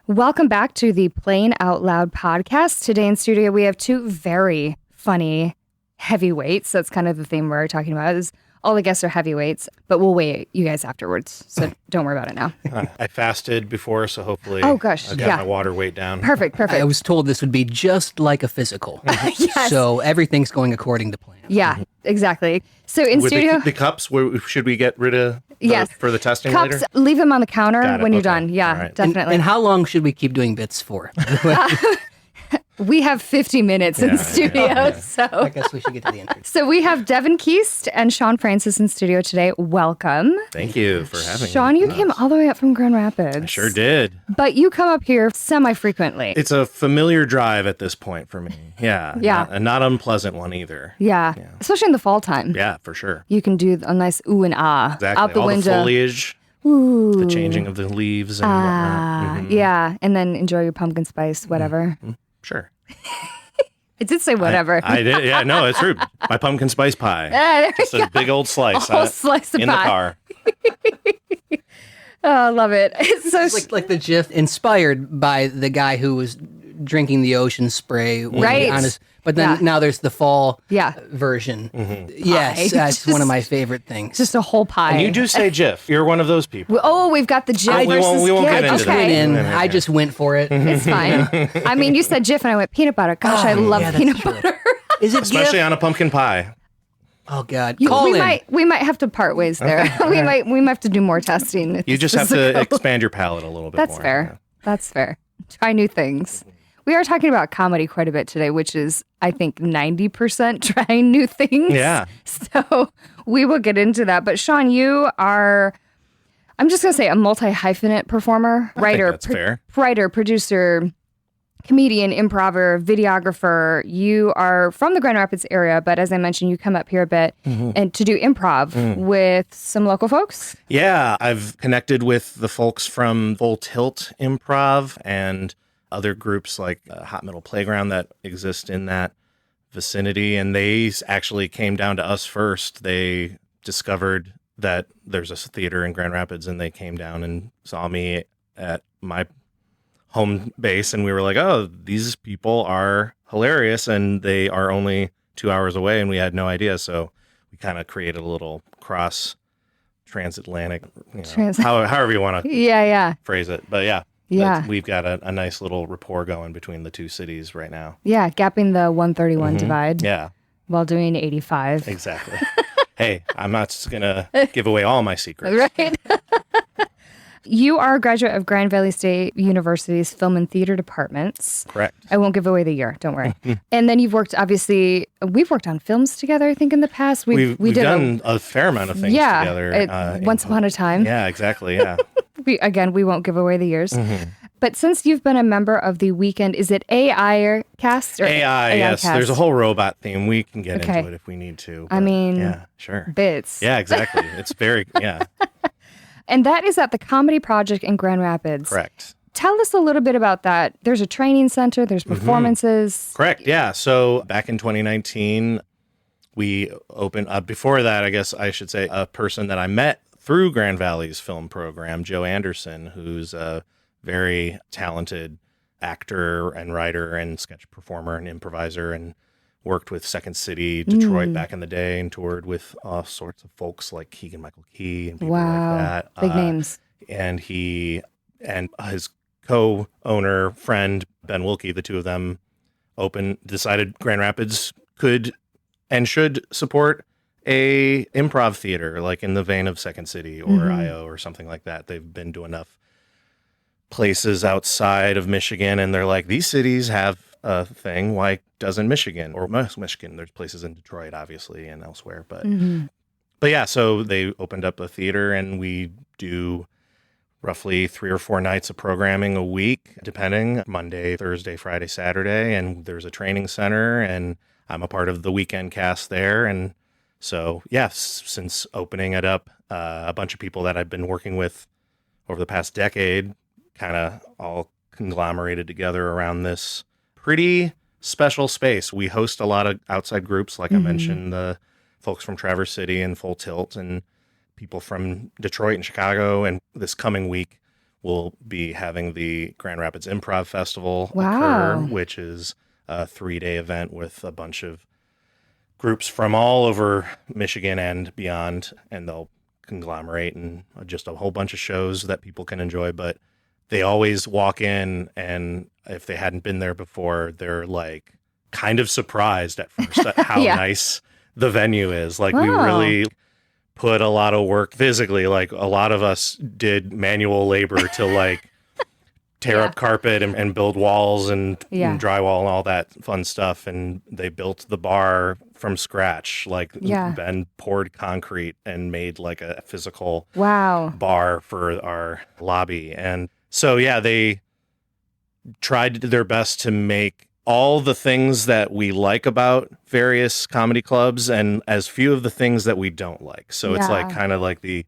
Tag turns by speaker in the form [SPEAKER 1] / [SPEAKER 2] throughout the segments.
[SPEAKER 1] Welcome back to the Playing Out Loud podcast. Today in studio, we have two very funny heavyweights. That's kind of the theme we're talking about. Is all the guests are heavyweights, but we'll weigh you guys afterwards. So don't worry about it now.
[SPEAKER 2] I fasted before, so hopefully
[SPEAKER 1] I got
[SPEAKER 2] my water weight down.
[SPEAKER 1] Perfect.
[SPEAKER 3] I was told this would be just like a physical.
[SPEAKER 1] Yes.
[SPEAKER 3] So everything's going according to plan.
[SPEAKER 1] Yeah, exactly. So in
[SPEAKER 2] With
[SPEAKER 1] studio...
[SPEAKER 2] the cups, should we get rid of
[SPEAKER 1] Yes.
[SPEAKER 2] for the testing
[SPEAKER 1] Cups,
[SPEAKER 2] later?
[SPEAKER 1] leave them on the counter
[SPEAKER 2] Got it.
[SPEAKER 1] when you're
[SPEAKER 2] Okay.
[SPEAKER 1] done. Yeah,
[SPEAKER 2] Right.
[SPEAKER 1] definitely.
[SPEAKER 3] And how long should we keep doing bits for?
[SPEAKER 1] We have 50 minutes in studio, so...
[SPEAKER 3] I guess we should get to the intro.
[SPEAKER 1] So we have Devin Keast and Sean Francis in studio today. Welcome.
[SPEAKER 2] Thank you for having
[SPEAKER 1] Sean,
[SPEAKER 2] me.
[SPEAKER 1] you came all the way up from Grand Rapids.
[SPEAKER 2] I sure did.
[SPEAKER 1] But you come up here semi-frequently.
[SPEAKER 2] It's a familiar drive at this point for me. Yeah.
[SPEAKER 1] Yeah.
[SPEAKER 2] And not unpleasant one either.
[SPEAKER 1] Yeah, especially in the fall time.
[SPEAKER 2] Yeah, for sure.
[SPEAKER 1] You can do a nice ooh and ah
[SPEAKER 2] Exactly.
[SPEAKER 1] out the
[SPEAKER 2] All
[SPEAKER 1] window.
[SPEAKER 2] the foliage,
[SPEAKER 1] Ooh.
[SPEAKER 2] the changing of the leaves and whatnot. Mhm.
[SPEAKER 1] Yeah, and then enjoy your pumpkin spice, whatever.
[SPEAKER 2] Sure.
[SPEAKER 1] It did say whatever.
[SPEAKER 2] I did. Yeah, no, it's true. My pumpkin spice pie.
[SPEAKER 1] There
[SPEAKER 2] It's
[SPEAKER 1] you
[SPEAKER 2] a big old slice.
[SPEAKER 1] A whole slice of
[SPEAKER 2] in
[SPEAKER 1] pie.
[SPEAKER 2] the car.
[SPEAKER 1] Oh, I love it. It's so
[SPEAKER 3] Like the GIF inspired by the guy who was drinking the ocean spray. when
[SPEAKER 1] Right.
[SPEAKER 3] on his, but then now there's the fall version. Yes,
[SPEAKER 1] Pie.
[SPEAKER 3] that's one of my favorite things.
[SPEAKER 1] just a whole pie.
[SPEAKER 2] And you do say GIF. You're one of those people.
[SPEAKER 1] Oh, we've got the Jif
[SPEAKER 2] We
[SPEAKER 1] versus
[SPEAKER 2] won't
[SPEAKER 1] Jif.
[SPEAKER 2] get into
[SPEAKER 3] I just
[SPEAKER 2] that.
[SPEAKER 3] went
[SPEAKER 1] Okay.
[SPEAKER 3] in.
[SPEAKER 2] Okay.
[SPEAKER 3] I just went for it.
[SPEAKER 1] It's fine. I mean, you said Jif and I went peanut butter. Gosh, I love
[SPEAKER 3] yeah, that's
[SPEAKER 1] peanut
[SPEAKER 3] true.
[SPEAKER 1] butter.
[SPEAKER 3] Is it
[SPEAKER 2] Especially
[SPEAKER 3] GIF?
[SPEAKER 2] on a pumpkin pie.
[SPEAKER 3] Oh God!
[SPEAKER 1] We
[SPEAKER 3] Call in.
[SPEAKER 1] might have to part ways there. we might have to do more testing. if
[SPEAKER 2] You
[SPEAKER 1] this
[SPEAKER 2] just have
[SPEAKER 1] is a
[SPEAKER 2] to
[SPEAKER 1] go.
[SPEAKER 2] expand your palate a little bit
[SPEAKER 1] That's
[SPEAKER 2] more.
[SPEAKER 1] fair. That's fair. Try new things. We are talking about comedy quite a bit today, which is, I think, 90% trying new things.
[SPEAKER 2] Yeah.
[SPEAKER 1] So we will get into that. But Sean, you are, I'm just going to say, a multi-hyphenate performer, writer,
[SPEAKER 2] that's fair.
[SPEAKER 1] writer, producer, comedian, improver, videographer. You are from the Grand Rapids area, but as I mentioned, you come up here a bit and to do improv with some local folks.
[SPEAKER 2] Yeah, I've connected with the folks from Full Tilt Improv and other groups like Hot Metal Playground that exist in that vicinity. And they actually came down to us first. They discovered that there's a theater in Grand Rapids and they came down and saw me at my home base. And we were like, oh, these people are hilarious. And they are only 2 hours away. And we had no idea. So we kind of created a little cross transatlantic, however you want to
[SPEAKER 1] Yeah.
[SPEAKER 2] phrase it. But yeah.
[SPEAKER 1] Yeah.
[SPEAKER 2] We've got a nice little rapport going between the two cities right now.
[SPEAKER 1] Yeah, gapping the 131 divide
[SPEAKER 2] Yeah,
[SPEAKER 1] while doing 85.
[SPEAKER 2] exactly. Hey, I'm not going to give away all my secrets.
[SPEAKER 1] Right? You are a graduate of Grand Valley State University's Film and Theater departments.
[SPEAKER 2] Correct.
[SPEAKER 1] I won't give away the year, don't worry. And then you've worked, obviously, we've worked on films together, I think, in the past.
[SPEAKER 2] We've
[SPEAKER 1] did
[SPEAKER 2] done a fair amount of things together.
[SPEAKER 1] Once upon a time.
[SPEAKER 2] Yeah, exactly. Yeah.
[SPEAKER 1] We won't give away the years. But since you've been a member of the weekend, is it AI cast? Or
[SPEAKER 2] AI, yes.
[SPEAKER 1] cast?
[SPEAKER 2] There's a whole robot theme. We can get
[SPEAKER 1] Okay.
[SPEAKER 2] into it if we need to.
[SPEAKER 1] I
[SPEAKER 2] but
[SPEAKER 1] mean,
[SPEAKER 2] yeah, sure.
[SPEAKER 1] Bits.
[SPEAKER 2] Yeah, exactly. It's very, yeah,
[SPEAKER 1] And that is at the Comedy Project in Grand Rapids.
[SPEAKER 2] correct.
[SPEAKER 1] Tell us a little bit about that. There's a training center, there's performances.
[SPEAKER 2] Correct. Yeah. So back in 2019, we opened, before that, I guess I should say, a person that I met through Grand Valley's film program, Joe Anderson, who's a very talented actor and writer and sketch performer and improviser, and worked with Second City, Detroit back in the day, and toured with all sorts of folks like Keegan-Michael Key and people
[SPEAKER 1] Wow.
[SPEAKER 2] like that.
[SPEAKER 1] Big names.
[SPEAKER 2] And he and his co-owner friend Ben Wilkie, the two of them decided Grand Rapids could and should support a improv theater, like in the vein of Second City or IO or something like that. They've been to enough places outside of Michigan, and they're like, these cities have a thing. Why doesn't Michigan or Michigan? There's places in Detroit, obviously, and elsewhere, but yeah. So they opened up a theater, and we do roughly 3 or 4 nights of programming a week, depending, Monday, Thursday, Friday, Saturday. And there's a training center, and I'm a part of the weekend cast there. And so, yes, since opening it up, a bunch of people that I've been working with over the past decade kind of all conglomerated together around this pretty special space. We host a lot of outside groups, like I mentioned, the folks from Traverse City and Full Tilt, and people from Detroit and Chicago. And this coming week, we'll be having the Grand Rapids Improv Festival occur, which is a 3-day event with a bunch of groups from all over Michigan and beyond. And they'll conglomerate and just a whole bunch of shows that people can enjoy. But they always walk in, and if they hadn't been there before, they're like kind of surprised at first at how nice the venue is. Like we really put a lot of work physically. Like a lot of us did manual labor to like tear up carpet and build walls and drywall and all that fun stuff. And they built the bar from scratch. Like Ben poured concrete and made like a physical bar for our lobby. And so, they tried their best to make all the things that we like about various comedy clubs and as few of the things that we don't like. So it's like kind of like the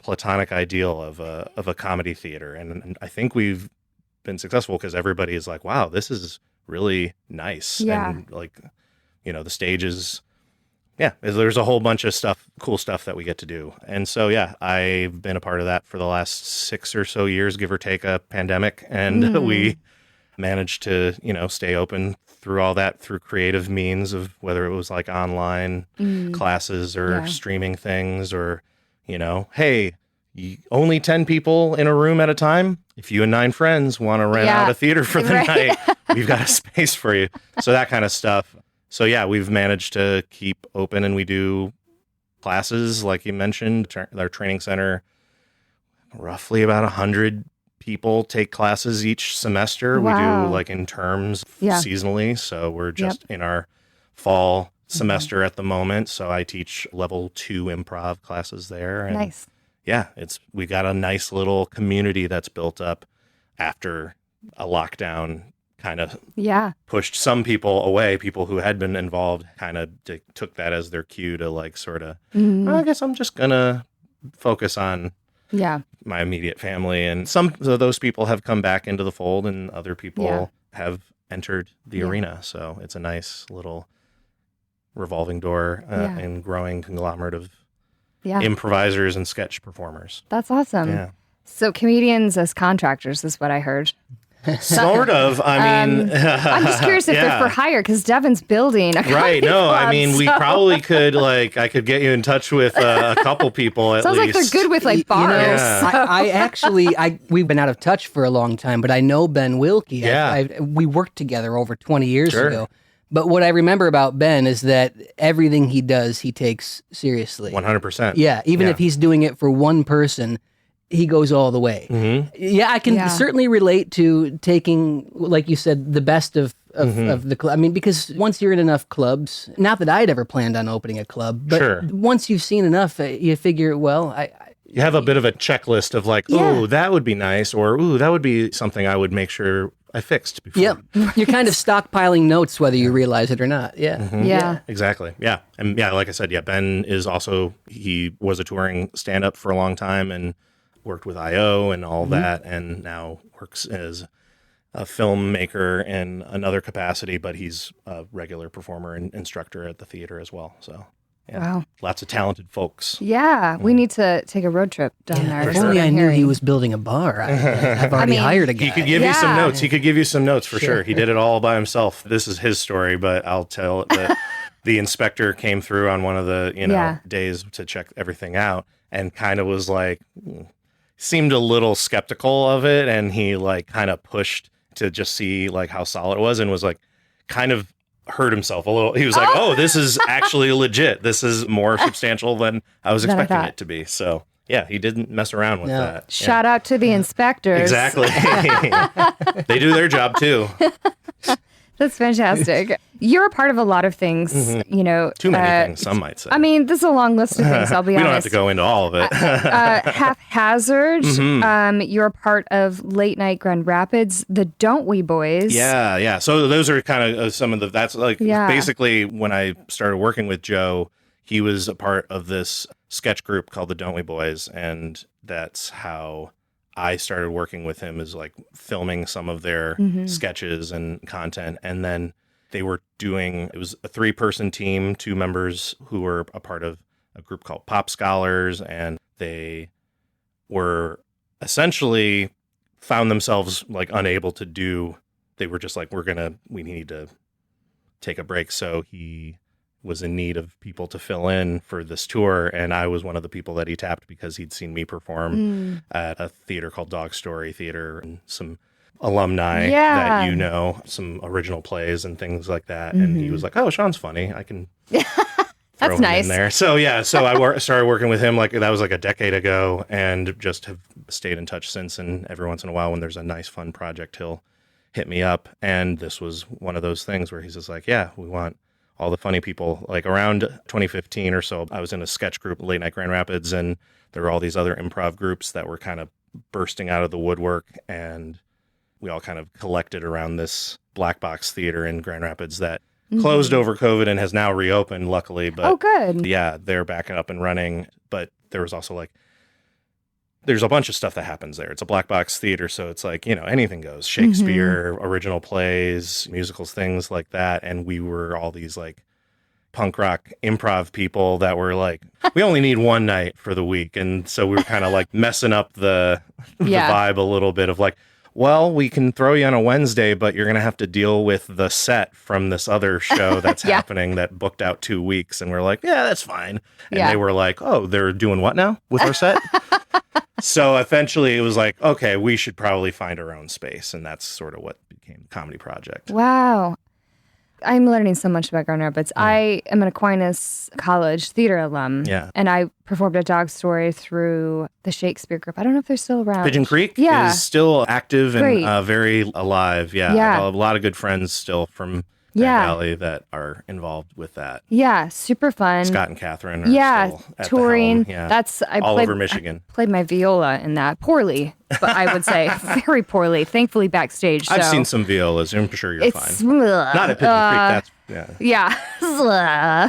[SPEAKER 2] platonic ideal of a comedy theater. And I think we've been successful because everybody is like, wow, this is really nice. Yeah. And like, the stage is, there's a whole bunch of cool stuff that we get to do. And so, I've been a part of that for the last 6 or so years, give or take a pandemic. And we managed to, stay open through all that through creative means of whether it was like online classes or streaming things or, hey, only 10 people in a room at a time. If you and 9 friends want to rent out a theater for the night, we've got a space for you. So that kind of stuff. So we've managed to keep open, and we do classes, like you mentioned, our training center, roughly about 100 people take classes each semester. We do like in terms seasonally. So we're just in our fall semester at the moment. So I teach level 2 improv classes there. And nice. We got a nice little community that's built up after a lockdown kind of pushed some people away. People who had been involved kind of took that as their cue to like sort of, I guess I'm just going to focus on my immediate family. And some of those people have come back into the fold, and other people have entered the arena. So it's a nice little revolving door and growing conglomerate of improvisers and sketch performers.
[SPEAKER 1] That's awesome. Yeah. So comedians as contractors is what I heard.
[SPEAKER 2] Sort of. I mean,
[SPEAKER 1] I'm just curious if they're for hire because Devin's building a
[SPEAKER 2] right. No, club, I mean, we probably could I could get you in touch with a couple people at
[SPEAKER 1] Sounds
[SPEAKER 2] least.
[SPEAKER 1] Sounds like they're good with like bars.
[SPEAKER 3] I actually, we've been out of touch for a long time, but I know Ben Wilkie. We worked together over 20 years ago. But what I remember about Ben is that everything he does, he takes seriously.
[SPEAKER 2] 100%.
[SPEAKER 3] Yeah, even if he's doing it for one person, he goes all the way. Mm-hmm. Yeah, I can certainly relate to taking, like you said, the best of the club. I mean, because once you're in enough clubs, not that I'd ever planned on opening a club, but once you've seen enough, you figure,
[SPEAKER 2] you have a bit of a checklist of like, oh, that would be nice, or ooh, that would be something I would make sure I fixed before.
[SPEAKER 3] Yep. You're kind of stockpiling notes whether you realize it or not. Yeah.
[SPEAKER 2] Mm-hmm. Yeah. Exactly. Yeah. And like I said, Ben is also, he was a touring stand-up for a long time and worked with I.O. and all that, and now works as a filmmaker in another capacity, but he's a regular performer and instructor at the theater as well. So, lots of talented folks.
[SPEAKER 1] Yeah, we need to take a road trip down there.
[SPEAKER 3] If only I knew he was building a bar. I've already hired a guy.
[SPEAKER 2] He could give you some notes. He could give you some notes for sure. He did it all by himself. This is his story, but I'll tell it that the inspector came through on one of the days to check everything out and kind of was like, seemed a little skeptical of it, and he like kind of pushed to just see like how solid it was, and was like kind of hurt himself a little. He was like, oh, this is actually legit. This is more substantial than I was expecting it to be. So he didn't mess around with that.
[SPEAKER 1] Shout out to the inspectors.
[SPEAKER 2] Exactly. They do their job too.
[SPEAKER 1] That's fantastic. You're a part of a lot of things,
[SPEAKER 2] Too many things, some might say.
[SPEAKER 1] I mean, this is a long list of things, I'll be honest.
[SPEAKER 2] We don't have to go into all of it.
[SPEAKER 1] Haphazard, you're a part of Late Night Grand Rapids, the Don't We Boys.
[SPEAKER 2] Yeah. So those are kind of some of the, that's like basically when I started working with Joe, he was a part of this sketch group called the Don't We Boys, and that's how I started working with him, is like filming some of their sketches and content. And then they were doing, it was a 3-person team, 2 members who were a part of a group called Pop Scholars, and they were essentially found themselves like unable to do. They were just like, we need to take a break. So he was in need of people to fill in for this tour, and I was one of the people that he tapped because he'd seen me perform at a theater called Dog Story Theater, and some alumni that some original plays and things like that. And he was like, "Oh, Sean's funny. I can
[SPEAKER 1] That's nice.
[SPEAKER 2] in there." So I started working with him, like that was like a decade ago, and just have stayed in touch since. And every once in a while, when there's a nice, fun project, he'll hit me up. And this was one of those things where he's just like, "Yeah, we want all the funny people." Like around 2015 or so, I was in a sketch group, Late Night Grand Rapids, and there were all these other improv groups that were kind of bursting out of the woodwork, and we all kind of collected around this black box theater in Grand Rapids that closed over COVID and has now reopened, luckily. But
[SPEAKER 1] oh, good.
[SPEAKER 2] Yeah, they're back up and running. But there was also like, there's a bunch of stuff that happens there. It's a black box theater, so it's like, anything goes. Shakespeare, original plays, musicals, things like that. And we were all these like punk rock improv people that were like, we only need one night for the week. And so we were kind of like messing up the vibe a little bit of like, well, we can throw you on a Wednesday, but you're going to have to deal with the set from this other show that's happening that booked out 2 weeks. And we're like, yeah, that's fine. And they were like, oh, they're doing what now with our set? So eventually it was like, okay, we should probably find our own space. And that's sort of what became the Comedy Project.
[SPEAKER 1] Wow. I'm learning so much about Grand Rapids. I am an Aquinas College theater alum.
[SPEAKER 2] Yeah.
[SPEAKER 1] And I performed at Dog Story through the Shakespeare group. I don't know if they're still around.
[SPEAKER 2] Pigeon Creek is still active and very alive. Yeah. I have a lot of good friends still from Grand Valley that are involved with that.
[SPEAKER 1] Yeah. Super fun.
[SPEAKER 2] Scott and Catherine are still at
[SPEAKER 1] touring.
[SPEAKER 2] The helm. Yeah. All over Michigan.
[SPEAKER 1] I played my viola in that poorly, but I would say very poorly. Thankfully backstage.
[SPEAKER 2] I've seen some violas. I'm sure you're fine. Not at Pigeon Creek.
[SPEAKER 1] Yeah.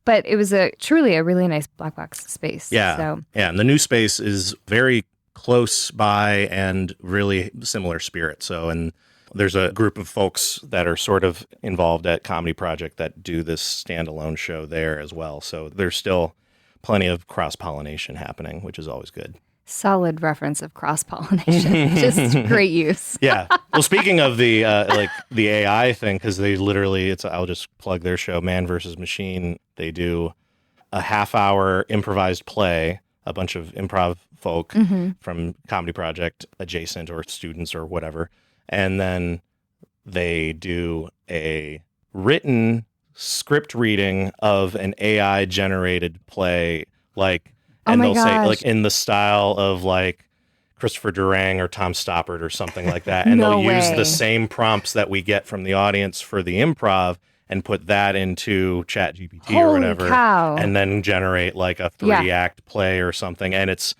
[SPEAKER 1] But it was truly a really nice black box space.
[SPEAKER 2] Yeah.
[SPEAKER 1] So.
[SPEAKER 2] Yeah. And the new space is very close by and really similar spirit. So, and there's a group of folks that are sort of involved at Comedy Project that do this standalone show there as well. So there's still plenty of cross-pollination happening, which is always good.
[SPEAKER 1] Solid reference of cross-pollination. Just great use.
[SPEAKER 2] Yeah. Well, speaking of the the AI thing, because they literally, I'll just plug their show, Man vs. Machine. They do a half-hour improvised play, a bunch of improv folk from Comedy Project adjacent or students or whatever. And then they do a written script reading of an AI generated play, and they'll say like in the style of like Christopher Durang or Tom Stoppard or something like that. And they'll use the same prompts that we get from the audience for the improv and put that into ChatGPT or whatever.
[SPEAKER 1] Cow.
[SPEAKER 2] And then generate like a 3-act play or something. And it's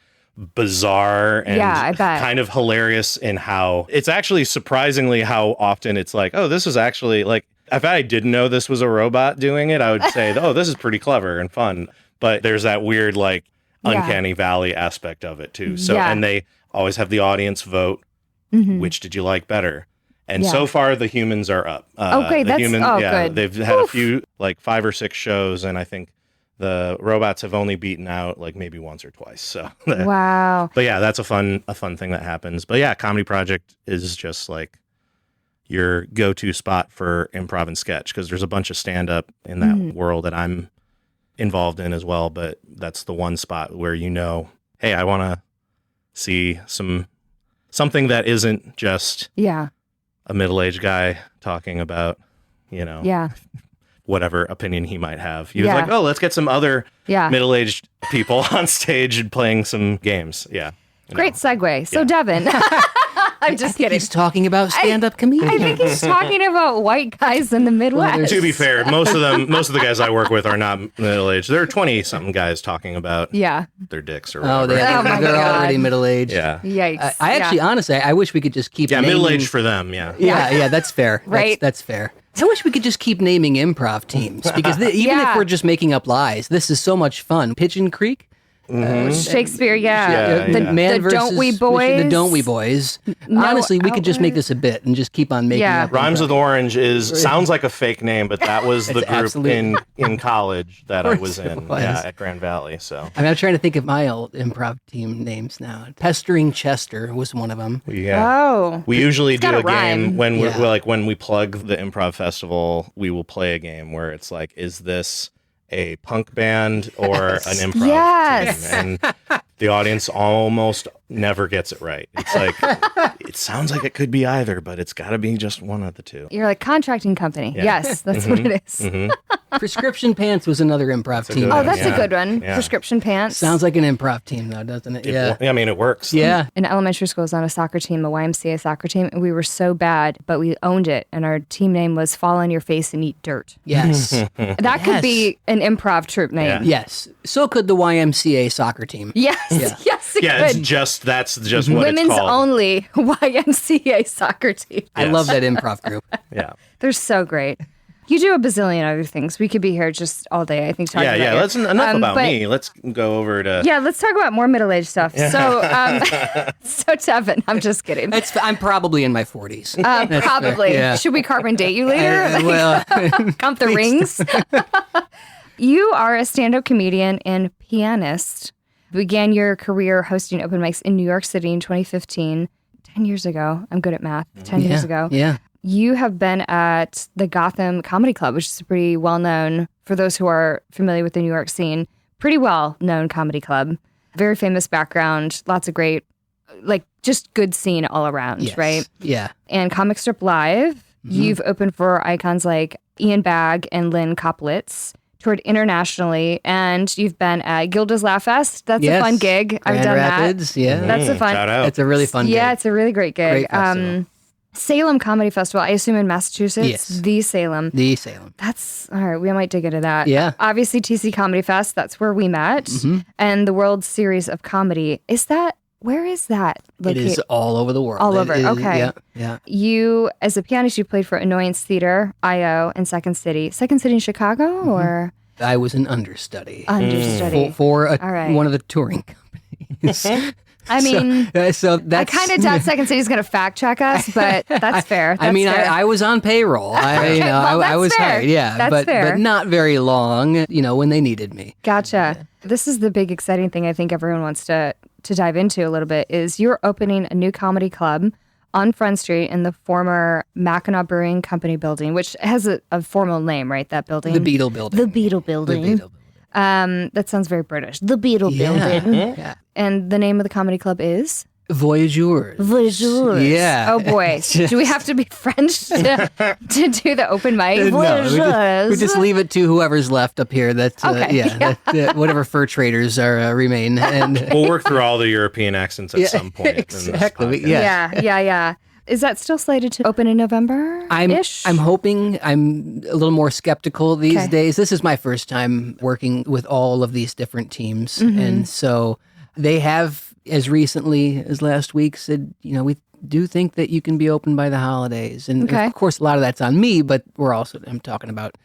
[SPEAKER 2] bizarre and
[SPEAKER 1] I bet.
[SPEAKER 2] kind of hilarious in how it's actually surprisingly how often it's like, oh, this is actually like, if I didn't know this was a robot doing it, I would say, oh, this is pretty clever and fun. But there's that weird like uncanny valley aspect of it too. So and they always have the audience vote, which did you like better? And so far the humans are up.
[SPEAKER 1] Okay, that's good.
[SPEAKER 2] They've had a few, like 5 or 6 shows, and I think the robots have only beaten out like maybe once or twice. So
[SPEAKER 1] wow.
[SPEAKER 2] But yeah, that's a fun thing that happens. But yeah, Comedy Project is just like your go-to spot for improv and sketch, because there's a bunch of stand-up in that world that I'm involved in as well. But that's the one spot where hey, I want to see something that isn't just a middle-aged guy talking about, whatever opinion he might have. He was like, oh, let's get some other middle-aged people on stage and playing some games. Yeah.
[SPEAKER 1] Great segue. So Devin, I'm just kidding.
[SPEAKER 3] He's talking about stand-up comedians.
[SPEAKER 1] I think he's talking about white guys in the Midwest.
[SPEAKER 2] Well, to be fair, most of the guys I work with are not middle-aged. There are 20-something guys talking about their dicks or whatever.
[SPEAKER 3] They're already middle-aged.
[SPEAKER 2] Yeah.
[SPEAKER 1] Yikes.
[SPEAKER 3] I actually, honestly, I wish we could just keep naming...
[SPEAKER 2] middle-aged for them,
[SPEAKER 3] Yeah, that's fair.
[SPEAKER 1] Right?
[SPEAKER 3] That's fair. I wish we could just keep naming improv teams, because even if we're just making up lies, this is so much fun. Pigeon Creek?
[SPEAKER 1] Shakespeare,
[SPEAKER 3] The Man versus
[SPEAKER 1] Don't We Boys.
[SPEAKER 3] The Don't We Boys. Honestly, we could just make this a bit and just keep on making up.
[SPEAKER 2] Rhymes with Orange sounds like a fake name, but that was the group in college that I was in at Grand Valley. So
[SPEAKER 3] I'm trying to think of my old improv team names now. Pestering Chester was one of them.
[SPEAKER 2] We usually do a game when we're
[SPEAKER 3] Yeah.
[SPEAKER 2] when we plug the improv festival, we will play a game where it's like, is this a punk band or an improv team? And the audience almost never gets it right. It's like, it sounds like it could be either, but it's got to be just one of the two.
[SPEAKER 1] You're like contracting company.
[SPEAKER 2] Yeah.
[SPEAKER 1] Yes, that's what it is.
[SPEAKER 3] Prescription Pants was another improv team.
[SPEAKER 1] Oh, that's a good one. Yeah. Prescription Pants.
[SPEAKER 3] Sounds like an improv team, though, doesn't it?
[SPEAKER 2] I mean, it works.
[SPEAKER 3] Yeah.
[SPEAKER 1] In elementary school, I was on a soccer team, a YMCA soccer team, and we were so bad, but we owned it. And our team name was Fall on Your Face and Eat Dirt.
[SPEAKER 3] Yes.
[SPEAKER 1] That could be an improv troupe name.
[SPEAKER 2] Yeah.
[SPEAKER 3] Yes. So could the YMCA soccer team.
[SPEAKER 1] Yes. Yes, it could.
[SPEAKER 2] That's just what
[SPEAKER 1] Women's
[SPEAKER 2] it's called.
[SPEAKER 1] only YMCA soccer team.
[SPEAKER 3] I love that improv group.
[SPEAKER 2] Yeah.
[SPEAKER 1] They're so great. You do a bazillion other things. We could be here just all day, I think, talking about you.
[SPEAKER 2] Let's enough about me. Let's go over to...
[SPEAKER 1] Yeah, let's talk about more middle-aged stuff. So Devin, I'm just kidding.
[SPEAKER 3] I'm probably in my 40s.
[SPEAKER 1] Probably.
[SPEAKER 3] Yeah.
[SPEAKER 1] Should we carbon date you later?
[SPEAKER 3] Well,
[SPEAKER 1] count the rings? You are a stand-up comedian and pianist. Began your career hosting open mics in New York City in 2015. 10 years ago. I'm good at math. 10 years ago.
[SPEAKER 3] Yeah.
[SPEAKER 1] You have been at the Gotham Comedy Club, which is pretty well-known, for those who are familiar with the New York scene, pretty well-known comedy club. Very famous background, lots of great, like, just good scene all around, right?
[SPEAKER 3] Yeah.
[SPEAKER 1] And Comic Strip Live, you've opened for icons like Ian Bagg and Lynn Koplitz, toured internationally, and you've been at Gilda's Laugh Fest. That's a fun gig. I've done
[SPEAKER 3] Rapids,
[SPEAKER 1] that.
[SPEAKER 3] Yeah.
[SPEAKER 1] That's a fun.
[SPEAKER 2] Shout out.
[SPEAKER 3] It's a really fun gig.
[SPEAKER 1] Yeah, it's a really great gig.
[SPEAKER 3] Great festival.
[SPEAKER 1] Salem Comedy Festival, I assume in Massachusetts?
[SPEAKER 3] Yes.
[SPEAKER 1] The Salem.
[SPEAKER 3] The Salem.
[SPEAKER 1] That's, all right, we might dig into that.
[SPEAKER 3] Yeah.
[SPEAKER 1] Obviously, TC Comedy Fest, that's where we met. And the World Series of Comedy. Where is that?
[SPEAKER 3] It is all over the world.
[SPEAKER 1] All over, okay.
[SPEAKER 3] Yeah.
[SPEAKER 1] You, as a pianist, you played for Annoyance Theater, I.O., and Second City. Second City in Chicago, or?
[SPEAKER 3] I was an understudy.
[SPEAKER 1] All
[SPEAKER 3] For
[SPEAKER 1] right.
[SPEAKER 3] one of the touring companies.
[SPEAKER 1] I mean,
[SPEAKER 3] so that's...
[SPEAKER 1] I kind of doubt Second City's going to fact check us, but that's fair. That's fair.
[SPEAKER 3] I was on payroll. I was
[SPEAKER 1] fair.
[SPEAKER 3] hired. Yeah,
[SPEAKER 1] That's fair.
[SPEAKER 3] but not very long. When they needed me.
[SPEAKER 1] Gotcha. This is the big exciting thing I think everyone wants to dive into a little bit is you're opening a new comedy club on Front Street in the former Mackinac Brewing Company building, which has a formal name, right? That building?
[SPEAKER 3] The Beetle Building.
[SPEAKER 1] The Beetle Building. That sounds very British. The Beetle Building.
[SPEAKER 3] Yeah.
[SPEAKER 1] And the name of the comedy club is?
[SPEAKER 3] Voyageurs.
[SPEAKER 1] Voyageurs.
[SPEAKER 3] Yeah.
[SPEAKER 1] Oh boy. Do we have to be French to do the open mic?
[SPEAKER 3] No, we just leave it to whoever's left up here. That whatever fur traders are remain, and
[SPEAKER 2] we'll work through all the European accents at some point.
[SPEAKER 3] Exactly.
[SPEAKER 1] Yeah. Is that still slated to open in November?
[SPEAKER 3] I'm hoping. I'm a little more skeptical these days. This is my first time working with all of these different teams, and so they have, as recently as last week, said, we do think that you can be open by the holidays. And of course, a lot of that's on me, but I'm talking about,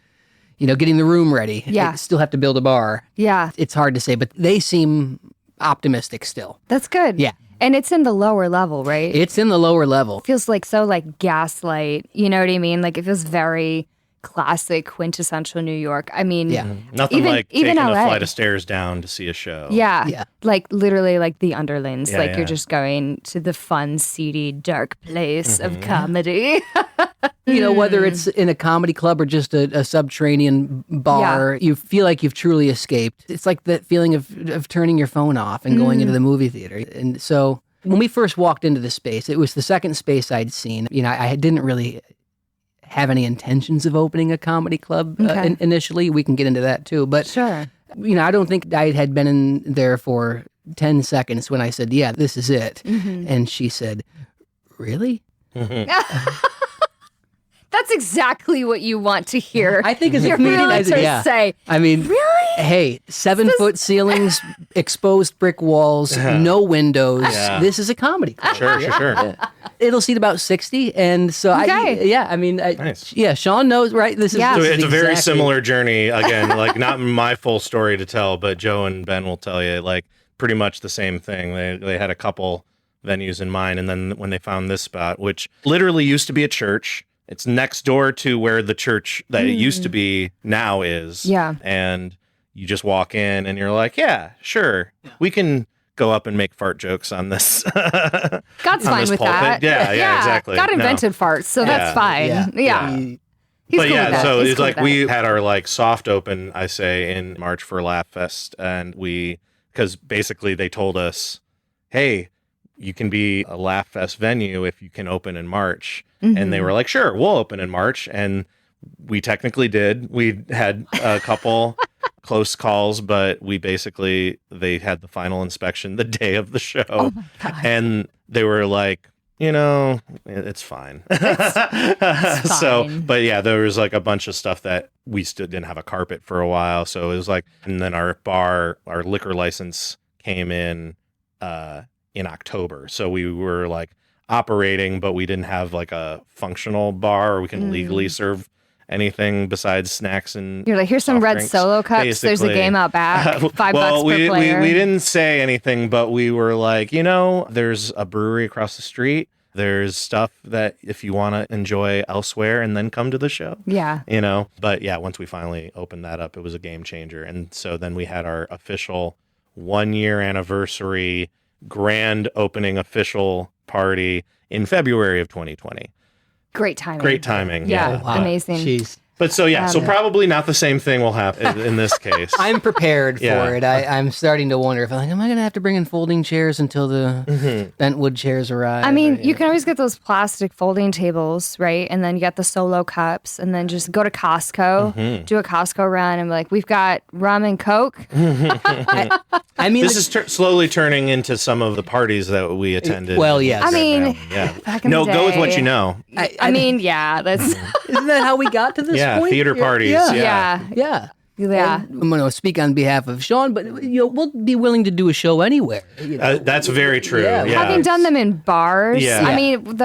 [SPEAKER 3] getting the room ready.
[SPEAKER 1] Yeah.
[SPEAKER 3] I still have to build a bar.
[SPEAKER 1] Yeah.
[SPEAKER 3] It's hard to say, but they seem optimistic still.
[SPEAKER 1] That's good.
[SPEAKER 3] Yeah.
[SPEAKER 1] And it's in the lower level, right?
[SPEAKER 3] It's in the lower level.
[SPEAKER 1] Feels like so like Gaslight. You know what I mean? Like it feels very classic, quintessential New York. I mean,
[SPEAKER 2] nothing like taking
[SPEAKER 1] LA.
[SPEAKER 2] a flight of stairs down to see a show.
[SPEAKER 1] Yeah. Like literally like the Underlands.
[SPEAKER 2] Yeah,
[SPEAKER 1] like
[SPEAKER 2] yeah.
[SPEAKER 1] you're just going to the fun, seedy, dark place of comedy.
[SPEAKER 3] Whether it's in a comedy club or just a subterranean bar, you feel like you've truly escaped. It's like that feeling of turning your phone off and going into the movie theater. And so when we first walked into the space, it was the second space I'd seen. I didn't really have any intentions of opening a comedy club initially. We can get into that too. But,
[SPEAKER 1] Sure.
[SPEAKER 3] I don't think I had been in there for 10 seconds when I said, yeah, this is it. And she said, really?
[SPEAKER 1] That's exactly what you want to hear.
[SPEAKER 3] I think as a
[SPEAKER 1] your
[SPEAKER 3] comedian,
[SPEAKER 1] realtors say.
[SPEAKER 3] I mean,
[SPEAKER 1] really?
[SPEAKER 3] Hey, 7-foot ceilings, exposed brick walls, no windows.
[SPEAKER 2] Yeah.
[SPEAKER 3] This is a comedy club.
[SPEAKER 2] Sure.
[SPEAKER 3] It'll seat about 60, and so
[SPEAKER 2] Nice.
[SPEAKER 3] Sean knows, right? This is
[SPEAKER 1] Yeah.
[SPEAKER 2] So
[SPEAKER 3] this
[SPEAKER 2] it's
[SPEAKER 3] is
[SPEAKER 2] a very
[SPEAKER 3] exactly-
[SPEAKER 2] similar journey. Again, like not my full story to tell, but Joe and Ben will tell you like pretty much the same thing. They had a couple venues in mind, and then when they found this spot, which literally used to be a church, it's next door to where the church that it used to be now is.
[SPEAKER 1] Yeah.
[SPEAKER 2] And you just walk in and you're like, yeah, sure. We can go up and make fart jokes on this.
[SPEAKER 1] God's
[SPEAKER 2] on
[SPEAKER 1] fine
[SPEAKER 2] this
[SPEAKER 1] with
[SPEAKER 2] pulpit.
[SPEAKER 1] that.
[SPEAKER 2] Yeah, exactly.
[SPEAKER 1] God
[SPEAKER 2] No.
[SPEAKER 1] invented farts, so that's fine. Yeah. He's
[SPEAKER 2] But
[SPEAKER 1] cool
[SPEAKER 2] yeah,
[SPEAKER 1] with that.
[SPEAKER 2] so
[SPEAKER 1] He's
[SPEAKER 2] it's
[SPEAKER 1] cool
[SPEAKER 2] like
[SPEAKER 1] with
[SPEAKER 2] we
[SPEAKER 1] that.
[SPEAKER 2] had our like soft open, I say, in March for Laugh Fest, and because basically they told us, hey, you can be a Laugh Fest venue if you can open in March. And they were like, sure, we'll open in March. And we technically did. We had a couple close calls, but they had the final inspection the day of the show.
[SPEAKER 1] Oh my God.
[SPEAKER 2] And they were like, it's fine.
[SPEAKER 1] It's
[SPEAKER 2] So,
[SPEAKER 1] fine.
[SPEAKER 2] but yeah, there was like a bunch of stuff that we still didn't have a carpet for a while. So it was like, and then our liquor license came in October. So we were like operating, but we didn't have like a functional bar where we can legally serve anything besides snacks and
[SPEAKER 1] You're like, here's some
[SPEAKER 2] soft
[SPEAKER 1] red
[SPEAKER 2] drinks,
[SPEAKER 1] Solo cups. There's a
[SPEAKER 2] basically.
[SPEAKER 1] game out back. $5 per
[SPEAKER 2] we
[SPEAKER 1] player.
[SPEAKER 2] didn't say anything, but we were like, there's a brewery across the street. There's stuff that if you want to enjoy elsewhere and then come to the show.
[SPEAKER 1] Yeah.
[SPEAKER 2] But yeah, once we finally opened that up, it was a game changer. And so then we had our official 1-year anniversary grand opening official party in February of 2020.
[SPEAKER 1] Great timing.
[SPEAKER 2] Great timing.
[SPEAKER 1] Yeah.
[SPEAKER 3] Wow.
[SPEAKER 1] Amazing.
[SPEAKER 3] Jeez.
[SPEAKER 2] But so probably not the same thing will happen in this case.
[SPEAKER 3] I'm prepared
[SPEAKER 2] Yeah.
[SPEAKER 3] for it. I'm starting to wonder if am I going to have to bring in folding chairs until the bent wood chairs arrive?
[SPEAKER 1] I mean, you can always get those plastic folding tables, right? And then you get the Solo cups, and then just go to Costco, do a Costco run, and be like, we've got rum and Coke.
[SPEAKER 3] I mean,
[SPEAKER 2] This is slowly turning into some of the parties that we attended.
[SPEAKER 3] Well, yes.
[SPEAKER 1] I mean,
[SPEAKER 2] yeah.
[SPEAKER 1] back in
[SPEAKER 2] No,
[SPEAKER 1] the
[SPEAKER 2] go with what
[SPEAKER 1] day-
[SPEAKER 2] you know.
[SPEAKER 1] I mean, yeah, that's
[SPEAKER 3] isn't that how we got to this
[SPEAKER 2] Yeah,
[SPEAKER 3] point?
[SPEAKER 2] theater parties.
[SPEAKER 3] Yeah.
[SPEAKER 1] yeah,
[SPEAKER 3] Yeah.
[SPEAKER 1] yeah.
[SPEAKER 3] And I'm going to speak on behalf of Sean, but we'll be willing to do a show anywhere.
[SPEAKER 2] That's very true.
[SPEAKER 3] Yeah.
[SPEAKER 2] Yeah.
[SPEAKER 1] Having done them in bars,
[SPEAKER 2] Yeah.
[SPEAKER 1] I mean,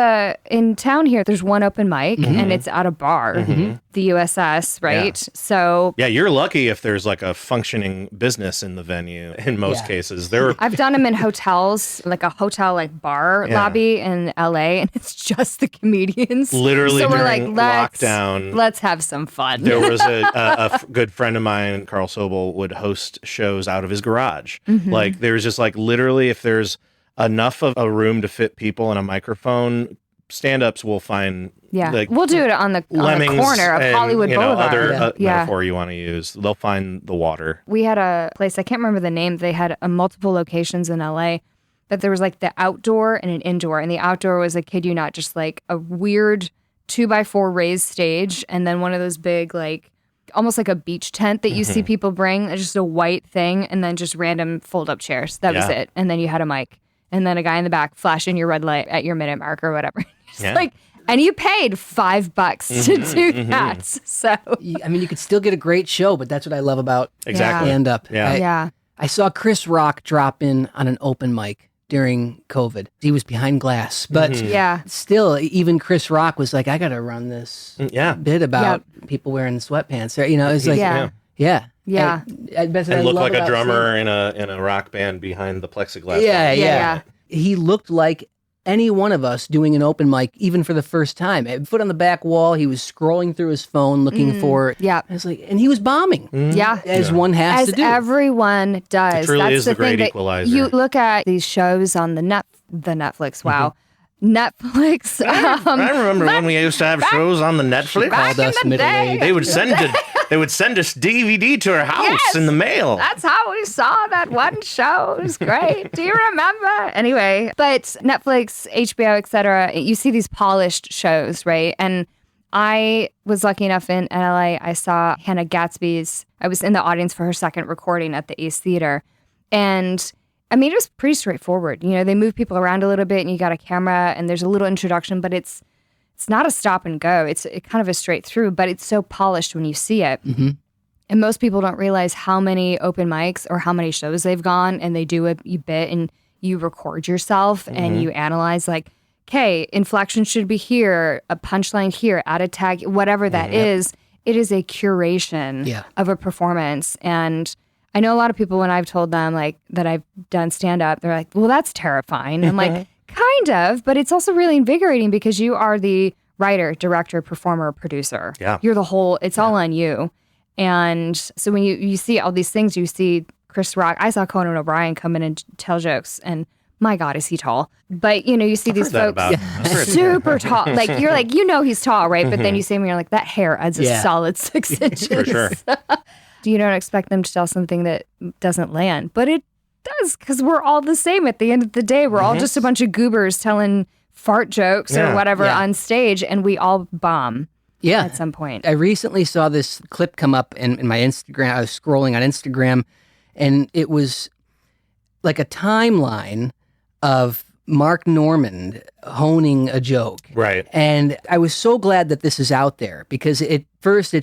[SPEAKER 1] in town here, there's one open mic, and it's at a bar, the USS, right? So
[SPEAKER 2] Yeah, you're lucky if there's like a functioning business in the venue. In most cases,
[SPEAKER 1] I've done them in hotels, like a hotel like bar lobby in LA, and it's just the comedians.
[SPEAKER 2] Literally
[SPEAKER 1] so we're like,
[SPEAKER 2] during
[SPEAKER 1] let's
[SPEAKER 2] lockdown.
[SPEAKER 1] let's have some fun.
[SPEAKER 2] There was a good friend of mine, Carl Sobel, would host shows out of his garage. Like there's just like literally, if there's enough of a room to fit people and a microphone, stand-ups will find.
[SPEAKER 1] Yeah,
[SPEAKER 2] like,
[SPEAKER 1] we'll do it on the
[SPEAKER 2] Lemmings
[SPEAKER 1] corner of
[SPEAKER 2] and,
[SPEAKER 1] Hollywood Boulevard.
[SPEAKER 2] Other
[SPEAKER 1] yeah.
[SPEAKER 2] metaphor you want to use. They'll find the water.
[SPEAKER 1] We had a place, I can't remember the name. They had multiple locations in LA, but there was like the outdoor and an indoor. And the outdoor was, I kid you not, just like a weird 2x4 raised stage, and then one of those big, like almost like a beach tent that you see people bring, just a white thing, and then just random fold-up chairs. That was it. And then you had a mic, and then a guy in the back flashing your red light at your minute mark or whatever. Just like, and you paid $5 to do that. So
[SPEAKER 3] I mean, you could still get a great show, but that's what I love about
[SPEAKER 2] Exactly.
[SPEAKER 3] stand-up.
[SPEAKER 2] Yeah.
[SPEAKER 3] I saw Chris Rock drop in on an open mic during COVID. He was behind glass, but
[SPEAKER 1] yeah.
[SPEAKER 3] still, even Chris Rock was like, I got to run this bit about people wearing sweatpants. It's like,
[SPEAKER 1] Yeah.
[SPEAKER 3] yeah.
[SPEAKER 1] Yeah.
[SPEAKER 3] That's what I
[SPEAKER 2] And look
[SPEAKER 3] love
[SPEAKER 2] like a
[SPEAKER 3] about
[SPEAKER 2] drummer in a rock band behind the plexiglass.
[SPEAKER 3] Yeah,
[SPEAKER 2] wall.
[SPEAKER 3] yeah. He looked like any one of us doing an open mic, even for the first time. Foot on the back wall, he was scrolling through his phone looking for.
[SPEAKER 1] Yeah.
[SPEAKER 3] I was like, and he was bombing.
[SPEAKER 1] Yeah.
[SPEAKER 3] As one has
[SPEAKER 1] As
[SPEAKER 3] to do.
[SPEAKER 1] everyone does.
[SPEAKER 2] It truly
[SPEAKER 1] That's
[SPEAKER 2] is
[SPEAKER 1] the
[SPEAKER 2] the great
[SPEAKER 1] thing that
[SPEAKER 2] equalizer.
[SPEAKER 1] you look at these shows on the Netflix. Wow. Netflix.
[SPEAKER 2] I remember when we used to have shows on the Netflix.
[SPEAKER 1] Back
[SPEAKER 3] Called us
[SPEAKER 1] in the
[SPEAKER 3] middle
[SPEAKER 1] day.
[SPEAKER 3] aged.
[SPEAKER 2] They would send us DVD to our house
[SPEAKER 1] Yes.
[SPEAKER 2] in the mail.
[SPEAKER 1] That's how we saw that one show. It was great. Do you remember? Anyway, but Netflix, HBO, etc. You see these polished shows, right? And I was lucky enough in LA. I saw Hannah Gatsby's. I was in the audience for her second recording at the Ace Theater, and I mean, it was pretty straightforward. They move people around a little bit, and you got a camera, and there's a little introduction, but it's not a stop and go. It's kind of a straight through, but it's so polished when you see it. And most people don't realize how many open mics or how many shows they've gone, and they do a bit, and you record yourself and you analyze, like, okay, inflection should be here, a punchline here, add a tag, whatever that is. It is a curation of a performance. And I know a lot of people, when I've told them like that I've done stand-up, they're like, well, that's terrifying. I'm like, kind of, but it's also really invigorating because you are the writer, director, performer, producer.
[SPEAKER 2] Yeah.
[SPEAKER 1] You're the whole, it's all on you. And so when you see all these things, you see Chris Rock. I saw Conan O'Brien come in and tell jokes, and my God, is he tall? But, you see these folks super tall. Like, you're like, he's tall, right? But then you see him, and you're like, that hair adds a solid 6 inches.
[SPEAKER 2] For sure.
[SPEAKER 1] You don't expect them to tell something that doesn't land, but it does, because we're all the same at the end of the day. We're all just a bunch of goobers telling fart jokes or whatever on stage, and we all bomb at some point.
[SPEAKER 3] I recently saw this clip come up in my Instagram. I was scrolling on Instagram, and it was like a timeline of Mark Norman honing a joke.
[SPEAKER 2] Right.
[SPEAKER 3] And I was so glad that this is out there, because it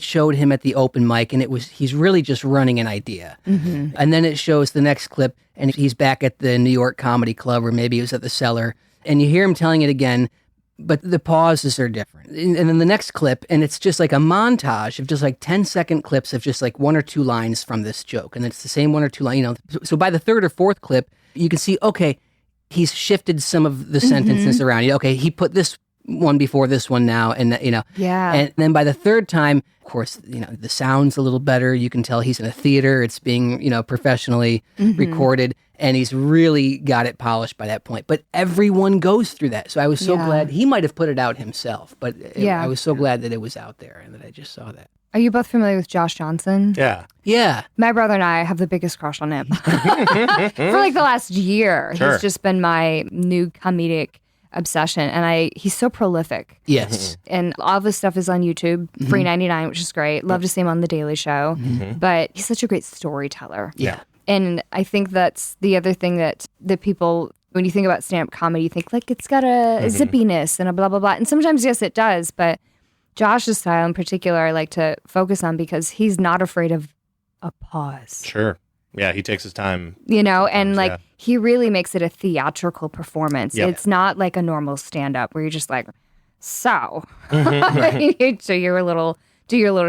[SPEAKER 3] showed him at the open mic, and he's really just running an idea. And then it shows the next clip, and he's back at the New York Comedy Club, or maybe he was at the Cellar, and you hear him telling it again, but the pauses are different. And then the next clip, and it's just like a montage of just like 10-second clips of just like 1 or 2 lines from this joke. And it's the same 1 or 2 lines, So by the 3rd or 4th clip, you can see, okay, he's shifted some of the sentences around. Okay, he put this one before this one now, and And then by the 3rd time, of course, the sound's a little better. You can tell he's in a theater. It's being, professionally recorded, and he's really got it polished by that point. But everyone goes through that. So I was so glad. He might have put it out himself, but I was so glad that it was out there and that I just saw that.
[SPEAKER 1] Are you both familiar with Josh Johnson?
[SPEAKER 2] Yeah.
[SPEAKER 3] Yeah.
[SPEAKER 1] My brother and I have the biggest crush on him. For like the last year.
[SPEAKER 2] Sure.
[SPEAKER 1] He's just been my new comedic obsession. And he's so prolific.
[SPEAKER 3] Yes.
[SPEAKER 1] And all of his stuff is on YouTube, free 99, which is great. Love to see him on The Daily Show. But he's such a great storyteller.
[SPEAKER 3] Yeah.
[SPEAKER 1] And I think that's the other thing that people, when you think about stand-up comedy, you think like it's got a zippiness and a blah, blah, blah. And sometimes, yes, it does. But Josh's style in particular, I like to focus on because he's not afraid of a pause.
[SPEAKER 2] Sure. Yeah, he takes his time.
[SPEAKER 1] And like he really makes it a theatrical performance.
[SPEAKER 2] Yep.
[SPEAKER 1] It's not like a normal stand-up where you're just like, so do your little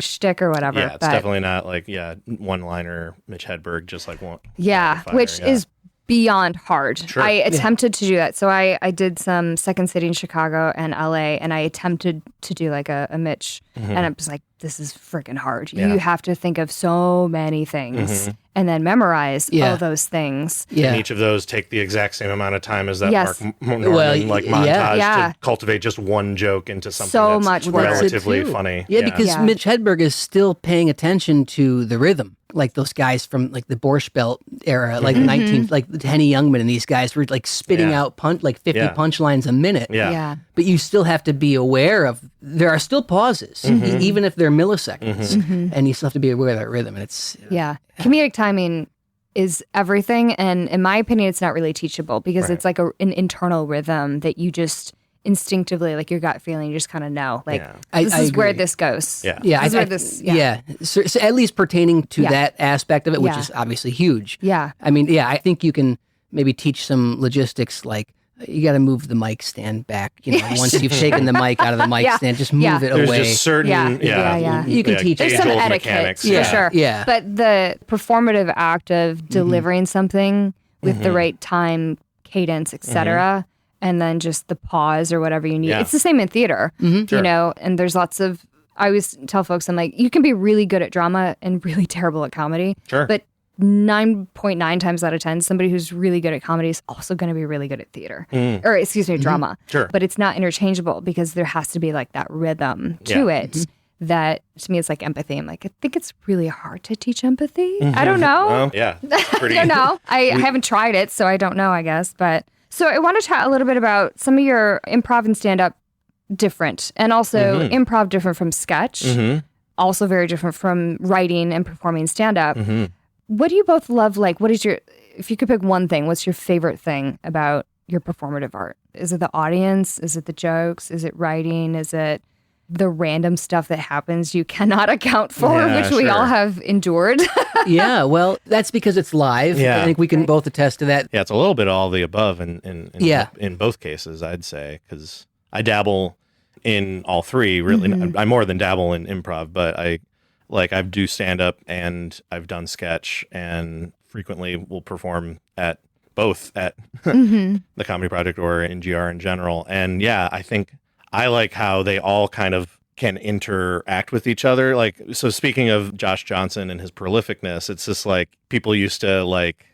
[SPEAKER 1] shtick or whatever.
[SPEAKER 2] Yeah, it's definitely not like one-liner Mitch Hedberg, just like one.
[SPEAKER 1] Yeah, which is beyond hard.
[SPEAKER 2] Sure.
[SPEAKER 1] I attempted to do that. So I did some Second City in Chicago and LA, and I attempted to do like a Mitch, and I was like, this is freaking hard.
[SPEAKER 2] Yeah.
[SPEAKER 1] You have to think of so many things and then memorize all those things.
[SPEAKER 2] Yeah. And each of those take the exact same amount of time as that Mark Norman montage to cultivate just one joke into something
[SPEAKER 1] so
[SPEAKER 2] that's
[SPEAKER 1] much
[SPEAKER 2] relatively funny.
[SPEAKER 3] Yeah, because Mitch Hedberg is still paying attention to the rhythm. Like those guys from like the Borscht Belt era, like like Henny Youngman and these guys were like spitting out 50 punchlines a minute.
[SPEAKER 2] Yeah.
[SPEAKER 3] But you still have to be aware of, there are still pauses, even if they're milliseconds. And you still have to be aware of that rhythm. And it's...
[SPEAKER 1] Comedic timing is everything. And in my opinion, it's not really teachable because it's like an internal rhythm that you just instinctively, like your gut feeling, you just kind of know. Like, this is where this goes.
[SPEAKER 3] So at least pertaining to that aspect of it, which is obviously huge.
[SPEAKER 1] Yeah.
[SPEAKER 3] I mean, I think you can maybe teach some logistics, like you got to move the mic stand back. Once you've shaken the mic out of the mic stand, just move it away.
[SPEAKER 2] There's just certain,
[SPEAKER 3] you can teach.
[SPEAKER 1] There's some etiquette, for sure.
[SPEAKER 3] Yeah.
[SPEAKER 1] But the performative act of delivering something with the right time, cadence, etc., and then just the pause or whatever you need. It's the same in theater, and there's lots of, I always tell folks, I'm like, you can be really good at drama and really terrible at comedy.
[SPEAKER 2] Sure.
[SPEAKER 1] But 9.9 times out of 10, somebody who's really good at comedy is also going to be really good at theater. Or, excuse me, drama.
[SPEAKER 2] Sure.
[SPEAKER 1] But it's not interchangeable because there has to be like that rhythm to it. That, to me, it's like empathy. I'm like, I think it's really hard to teach empathy. I don't know.
[SPEAKER 2] Well, pretty.
[SPEAKER 1] I don't know. I haven't tried it, so I don't know, I guess. But so I want to chat a little bit about some of your improv and stand-up different, and also improv different from sketch, also very different from writing and performing stand-up. What do you both love? Like, what is your, if you could pick one thing, what's your favorite thing about your performative art? Is it the audience? Is it the jokes? Is it writing? Is it the random stuff that happens you cannot account for, which we all have endured.
[SPEAKER 3] Yeah, well, that's because it's live. I think we can both attest to that.
[SPEAKER 2] Yeah, it's a little bit all the above in both cases, I'd say, because I dabble in all three. Really, I more than dabble in improv, but I do stand up and I've done sketch, and frequently will perform at both at the Comedy Project or in GR in general. And yeah, I think I like how they all kind of can interact with each other. Like, so speaking of Josh Johnson and his prolificness, it's just like people used to like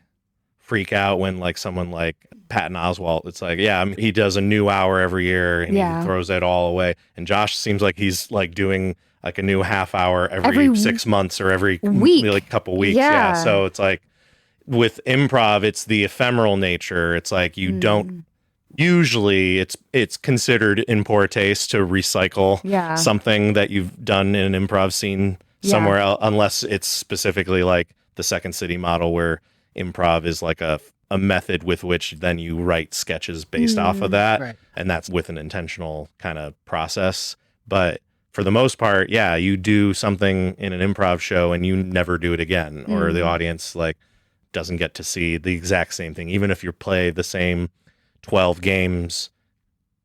[SPEAKER 2] freak out when like someone like Patton Oswalt, it's like, he does a new hour every year and he throws it all away. And Josh seems like he's like doing like a new half hour every 6 months or every week, like couple weeks. Yeah. So it's like with improv, it's the ephemeral nature. It's like you don't usually it's considered in poor taste to recycle something that you've done in an improv scene somewhere else, unless it's specifically like the Second City model where improv is like a method with which then you write sketches based off of that. Right. And that's with an intentional kind of process. But for the most part, you do something in an improv show and you never do it again, or the audience like doesn't get to see the exact same thing. Even if you play the same 12 games,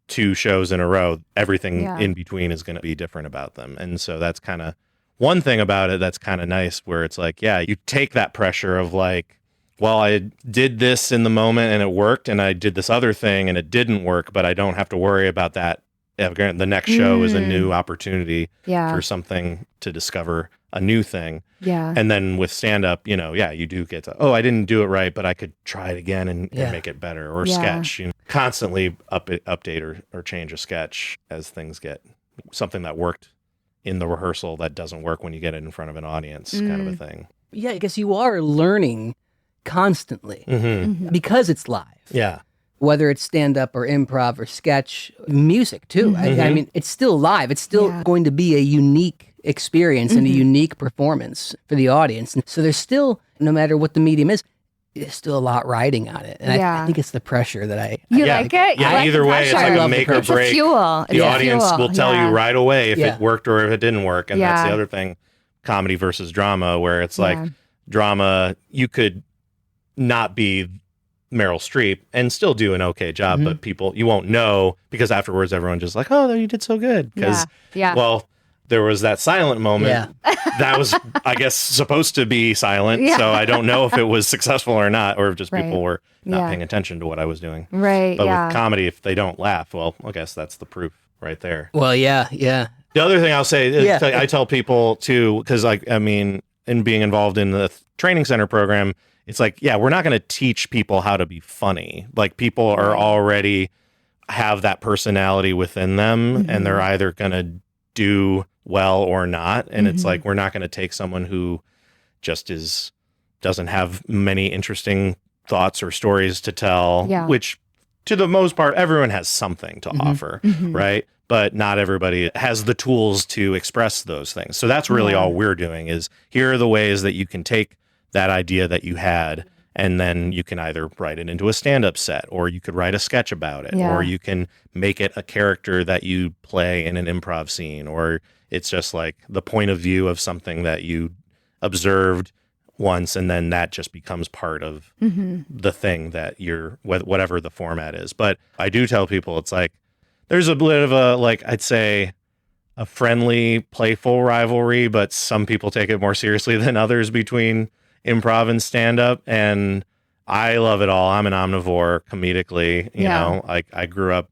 [SPEAKER 2] 2 shows in a row, everything in between is going to be different about them. And so that's kind of one thing about it that's kind of nice, where it's like, you take that pressure of like, well, I did this in the moment and it worked, and I did this other thing and it didn't work, but I don't have to worry about that. The next show is a new opportunity for something to discover a new thing. Yeah. And then with stand-up, you do get to, I didn't do it right, but I could try it again and make it better. Or sketch, constantly update or change a sketch as things get something that worked in the rehearsal that doesn't work when you get it in front of an audience, kind of a thing.
[SPEAKER 3] Yeah, I guess you are learning constantly because it's live.
[SPEAKER 2] Yeah.
[SPEAKER 3] Whether it's stand-up or improv or sketch, music too. I mean, it's still live. It's still going to be a unique experience and a unique performance for the audience. And so there's still, no matter what the medium is, there's still a lot riding on it. And I think it's the pressure that I
[SPEAKER 1] like it?
[SPEAKER 2] Yeah, either way, it's like a make or break.
[SPEAKER 1] Fuel.
[SPEAKER 2] The audience will tell you right away if it worked or if it didn't work. And that's the other thing, comedy versus drama, where it's like drama, you could not be Meryl Streep and still do an okay job, but you won't know, because afterwards everyone just like, oh, you did so good. Because, well, there was that silent moment that was, I guess, supposed to be silent. So I don't know if it was successful or not, or if just people were not paying attention to what I was doing.
[SPEAKER 1] Right.
[SPEAKER 2] But with comedy, if they don't laugh, well, I guess that's the proof right there.
[SPEAKER 3] Well, yeah.
[SPEAKER 2] The other thing I'll say, I tell people too, because in being involved in the training center program, it's like, we're not going to teach people how to be funny. Like, people are already have that personality within them, and they're either going to do well or not. And it's like, we're not going to take someone who just doesn't have many interesting thoughts or stories to tell, which to the most part, everyone has something to offer, right? But not everybody has the tools to express those things. So that's really all we're doing is, here are the ways that you can take that idea that you had, and then you can either write it into a stand-up set, or you could write a sketch about it, or you can make it a character that you play in an improv scene, or it's just like the point of view of something that you observed once, and then that just becomes part of the thing that you're, whatever the format is. But I do tell people, it's like, there's a bit of a, like, I'd say a friendly, playful rivalry, but some people take it more seriously than others between improv and stand-up, and I love it all. I'm an omnivore comedically, you know. Like, I grew up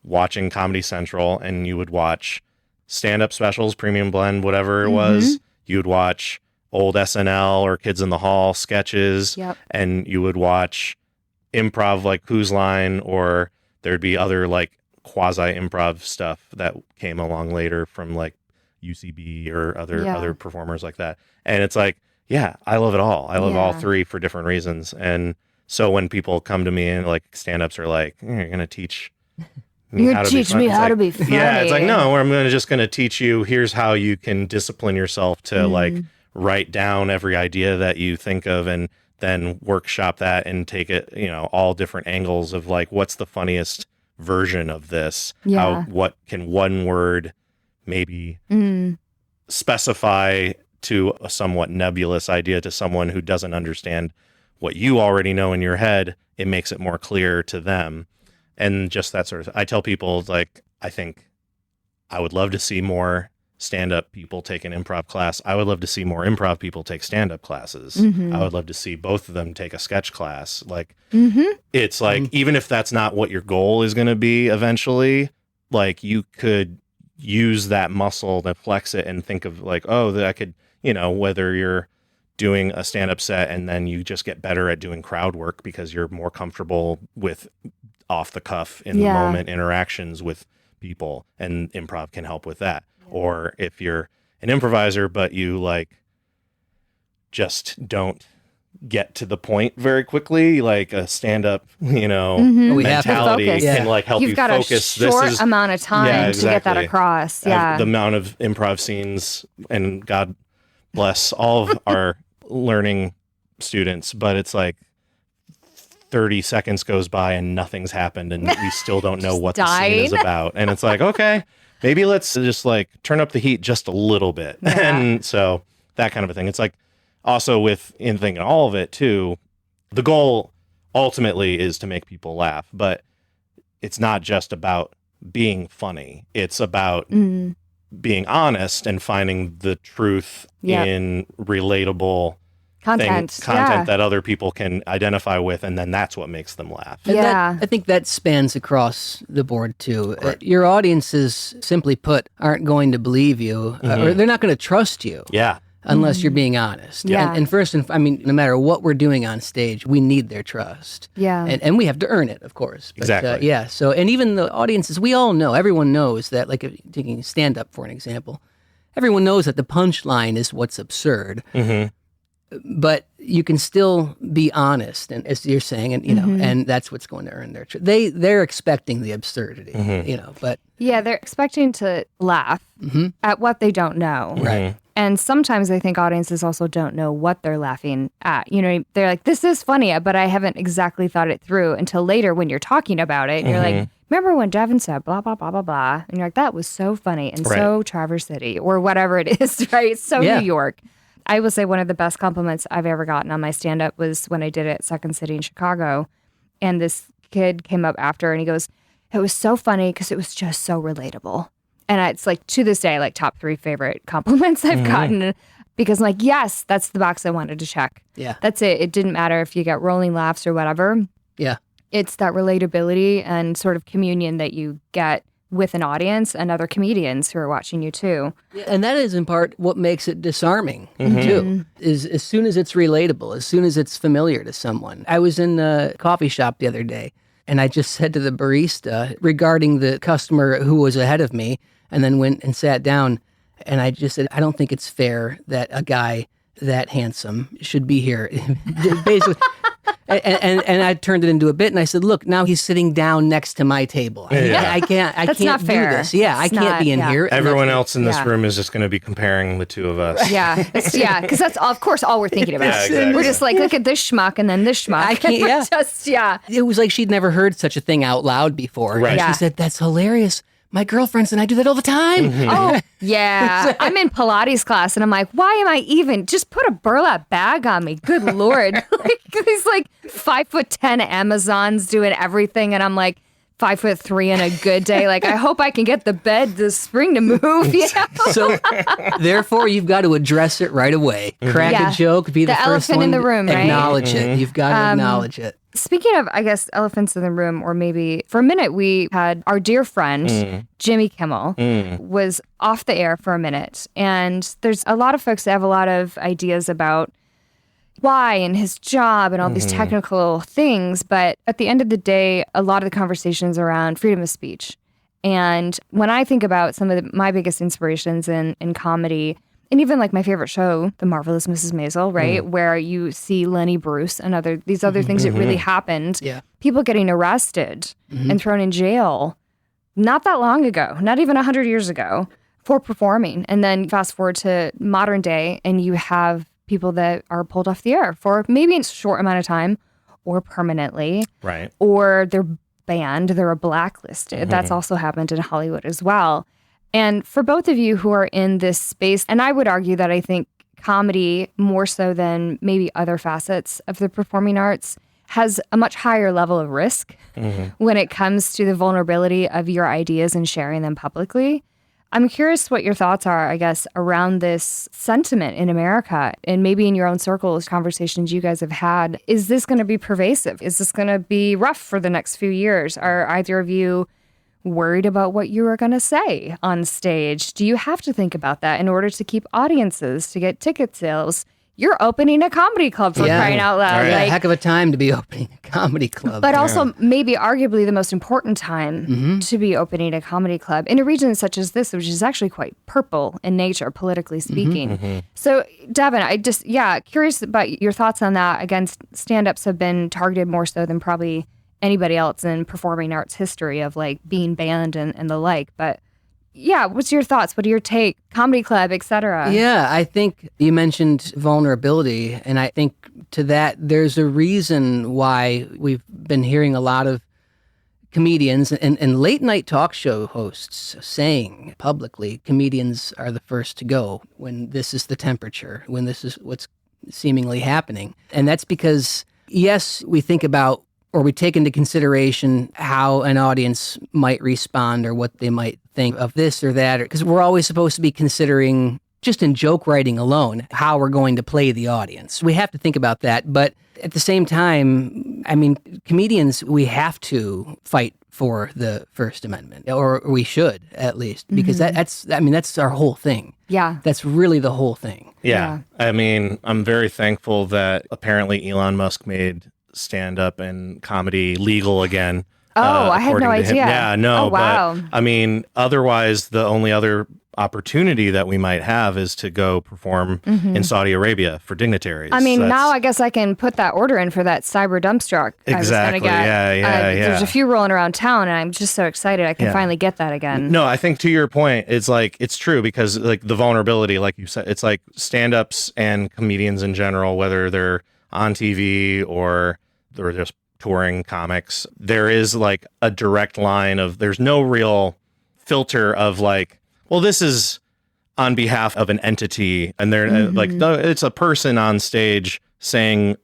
[SPEAKER 2] watching Comedy Central, and you would watch stand-up specials, Premium Blend, whatever it was. You would watch old SNL or Kids in the Hall sketches, and you would watch improv like Who's Line, or there'd be other like quasi-improv stuff that came along later from like UCB or other performers like that. And it's like, I love it all. I love all three for different reasons. And so when people come to me and like stand-ups are like, you're going to teach me how to be funny.
[SPEAKER 1] How to be funny.
[SPEAKER 2] Yeah, it's like, no, I'm just going to teach you, here's how you can discipline yourself to like write down every idea that you think of, and then workshop that and take it, all different angles of like, what's the funniest version of this? What can one word maybe specify to a somewhat nebulous idea to someone who doesn't understand what you already know in your head. It makes it more clear to them. And just that sort of, I tell people, like, I think I would love to see more stand-up people take an improv class. I would love to see more improv people take stand-up classes. I would love to see both of them take a sketch class. Like, it's like, even if that's not what your goal is going to be eventually, like, you could use that muscle to flex it and think of like, oh, that I could, you know, whether you're doing a stand-up set and then you just get better at doing crowd work because you're more comfortable with off the cuff in the moment interactions with people, and improv can help with that. Or if you're an improviser, but you like just don't get to the point very quickly, like a stand-up, you know, mentality can like help you focus.
[SPEAKER 1] You've got a short amount of time to get that across.
[SPEAKER 2] The amount of improv scenes, and God bless all of our learning students, but it's like 30 seconds goes by and nothing's happened and we still don't know what the scene is about. And it's like, okay, maybe let's just like turn up the heat just a little bit. And so that kind of a thing. It's like also with in thinking all of it too, the goal ultimately is to make people laugh, but it's not just about being funny. It's about being honest and finding the truth in relatable content that other people can identify with, and then that's what makes them laugh.
[SPEAKER 3] And I think that spans across the board too.
[SPEAKER 2] Right.
[SPEAKER 3] Your audiences, simply put, aren't going to believe you, or they're not going to trust you. Unless you're being honest. And first, I mean, no matter what we're doing on stage, we need their trust. And we have to earn it, of course. But,
[SPEAKER 2] exactly.
[SPEAKER 3] So, and even the audiences, we all know, everyone knows that, like taking stand-up for an example, everyone knows that the punchline is what's absurd. But you can still be honest, and as you're saying, and you know, and that's what's going to earn their trust. They're expecting the absurdity, you know, but
[SPEAKER 1] they're expecting to laugh at what they don't know.
[SPEAKER 3] Right.
[SPEAKER 1] And sometimes I think audiences also don't know what they're laughing at. You know, they're like, this is funny, but I haven't exactly thought it through until later when you're talking about it. And you're like, remember when Devin said blah, blah, blah, blah, blah. And you're like, that was so funny and so Traverse City or whatever it is, right? So New York. I will say one of the best compliments I've ever gotten on my stand-up was when I did it at Second City in Chicago. And this kid came up after and he goes, it was so funny because it was just so relatable. And it's like, to this day, like top 3 favorite compliments I've gotten, because I'm like, yes, that's the box I wanted to check. That's it. It didn't matter if you got rolling laughs or whatever. It's that relatability and sort of communion that you get with an audience and other comedians who are watching you too.
[SPEAKER 3] And that is in part what makes it disarming too, is as soon as it's relatable, as soon as it's familiar to someone. I was in a coffee shop the other day and I just said to the barista regarding the customer who was ahead of me, and then went and sat down, and I just said, I don't think it's fair that a guy that handsome should be here. Basically. And I turned it into a bit, and I said, "Look, now he's sitting down next to my table. I can't do this. I can't be in here.
[SPEAKER 2] Everyone else in this room is just going to be comparing the two of us.
[SPEAKER 1] Because that's of course all we're thinking about.
[SPEAKER 2] Exactly.
[SPEAKER 1] We're just like, look at this schmuck and then this schmuck.
[SPEAKER 3] I can't. It was like she'd never heard such a thing out loud before.
[SPEAKER 2] Right.
[SPEAKER 3] And she said, "That's hilarious. My girlfriends and I do that all the time."
[SPEAKER 1] Oh, yeah. I'm in Pilates class and I'm like, why am I even? Just put a burlap bag on me. Good Lord. Like these like 5'10" Amazons doing everything. And I'm like 5'3" in a good day. Like, I hope I can get the bed, the spring to move. You know?
[SPEAKER 3] So therefore, you've got to address it right away. Crack a joke, be the first
[SPEAKER 1] elephant
[SPEAKER 3] one
[SPEAKER 1] in the room, right?
[SPEAKER 3] Acknowledge it. You've got to acknowledge it.
[SPEAKER 1] Speaking of, I guess, elephants in the room, or maybe for a minute, we had our dear friend, Jimmy Kimmel, was off the air for a minute. And there's a lot of folks that have a lot of ideas about why and his job and all these technical things. But at the end of the day, a lot of the conversations around freedom of speech. And when I think about some of my biggest inspirations in comedy, and even like my favorite show, The Marvelous Mrs. Maisel, right? Where you see Lenny Bruce and these other things that really happened. People getting arrested and thrown in jail not that long ago, not even 100 years ago, for performing. And then fast forward to modern day and you have people that are pulled off the air for maybe a short amount of time or permanently.
[SPEAKER 2] Right.
[SPEAKER 1] Or they're banned, they're blacklisted. That's also happened in Hollywood as well. And for both of you who are in this space, and I would argue that I think comedy, more so than maybe other facets of the performing arts, has a much higher level of risk when it comes to the vulnerability of your ideas and sharing them publicly. I'm curious what your thoughts are, I guess, around this sentiment in America and maybe in your own circles, conversations you guys have had. Is this going to be pervasive? Is this going to be rough for the next few years? Are either of you worried about what you are going to say on stage? Do you have to think about that in order to keep audiences, to get ticket sales? You're opening a comedy club for crying out loud.
[SPEAKER 3] Right. Like, heck of a time to be opening a comedy club.
[SPEAKER 1] But also maybe arguably the most important time to be opening a comedy club in a region such as this, which is actually quite purple in nature, politically speaking. So, Devin, curious about your thoughts on that. Again, stand-ups have been targeted more so than probably anybody else in performing arts history of like being banned and the like. But yeah, what's your thoughts? What are your take? Comedy club, etc.
[SPEAKER 3] Yeah, I think you mentioned vulnerability, and I think to that there's a reason why we've been hearing a lot of comedians and late night talk show hosts saying publicly comedians are the first to go when this is the temperature, when this is what's seemingly happening. And that's because, yes, we think about or we take into consideration how an audience might respond or what they might think of this or that, because we're always supposed to be considering, just in joke writing alone, how we're going to play the audience. We have to think about that. But at the same time, I mean, comedians, we have to fight for the First Amendment, or we should at least, because that's our whole thing.
[SPEAKER 1] Yeah.
[SPEAKER 3] That's really the whole thing.
[SPEAKER 2] Yeah. I mean, I'm very thankful that apparently Elon Musk made stand-up and comedy legal again.
[SPEAKER 1] I had no idea.
[SPEAKER 2] Yeah, no.
[SPEAKER 1] Oh, wow.
[SPEAKER 2] But I mean, otherwise, the only other opportunity that we might have is to go perform in Saudi Arabia for dignitaries.
[SPEAKER 1] I mean, now I guess I can put that order in for that cyber dump truck.
[SPEAKER 2] Exactly. Yeah.
[SPEAKER 1] There's a few rolling around town, and I'm just so excited I can finally get that again.
[SPEAKER 2] No, I think to your point, it's like, it's true because like the vulnerability, like you said, it's like stand-ups and comedians in general, whether they're on TV or they're just touring comics, there is like a direct line of, there's no real filter of like, well, this is on behalf of an entity, and they're like, no, it's a person on stage saying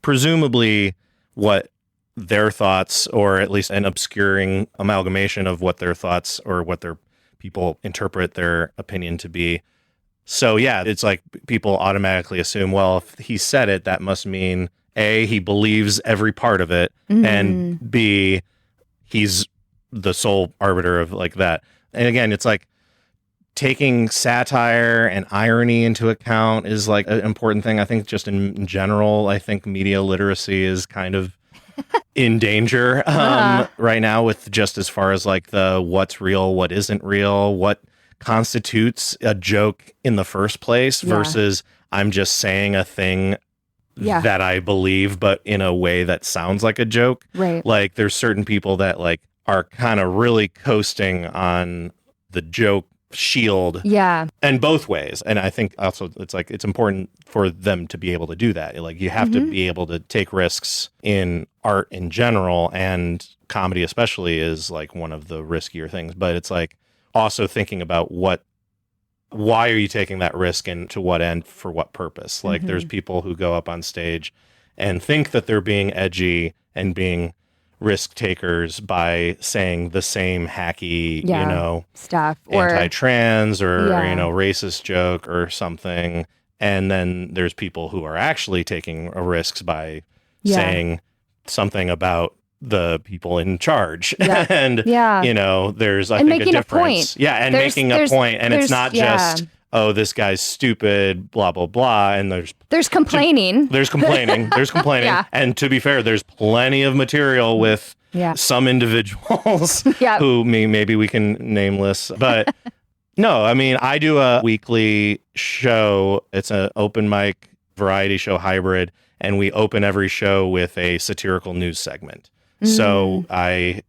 [SPEAKER 2] presumably what their thoughts, or at least an obscuring amalgamation of what their thoughts or what their people interpret their opinion to be. So yeah, it's like people automatically assume, well, if he said it, that must mean A, he believes every part of it, and B, he's the sole arbiter of like that. And again, it's like taking satire and irony into account is like an important thing. I think just in general, I think media literacy is kind of in danger right now, with just as far as like the what's real, what isn't real, what constitutes a joke in the first place versus I'm just saying a thing that I believe, but in a way that sounds like a joke.
[SPEAKER 1] Right.
[SPEAKER 2] Like there's certain people that like are kind of really coasting on the joke shield.
[SPEAKER 1] Yeah.
[SPEAKER 2] And both ways. And I think also it's like, it's important for them to be able to do that. Like you have to be able to take risks in art in general, and comedy especially is like one of the riskier things. But it's like also thinking about why are you taking that risk and to what end, for what purpose? Like there's people who go up on stage and think that they're being edgy and being risk takers by saying the same hacky,
[SPEAKER 1] stuff, or
[SPEAKER 2] anti-trans or, racist joke or something. And then there's people who are actually taking risks by saying something about the people in charge. And, there's, I think, a difference. And making a point. And it's not just, oh, this guy's stupid, blah, blah, blah. And there's
[SPEAKER 1] complaining.
[SPEAKER 2] There's complaining. And to be fair, there's plenty of material with some individuals who maybe we can nameless. But no, I mean, I do a weekly show. It's an open mic variety show hybrid. And we open every show with a satirical news segment. So I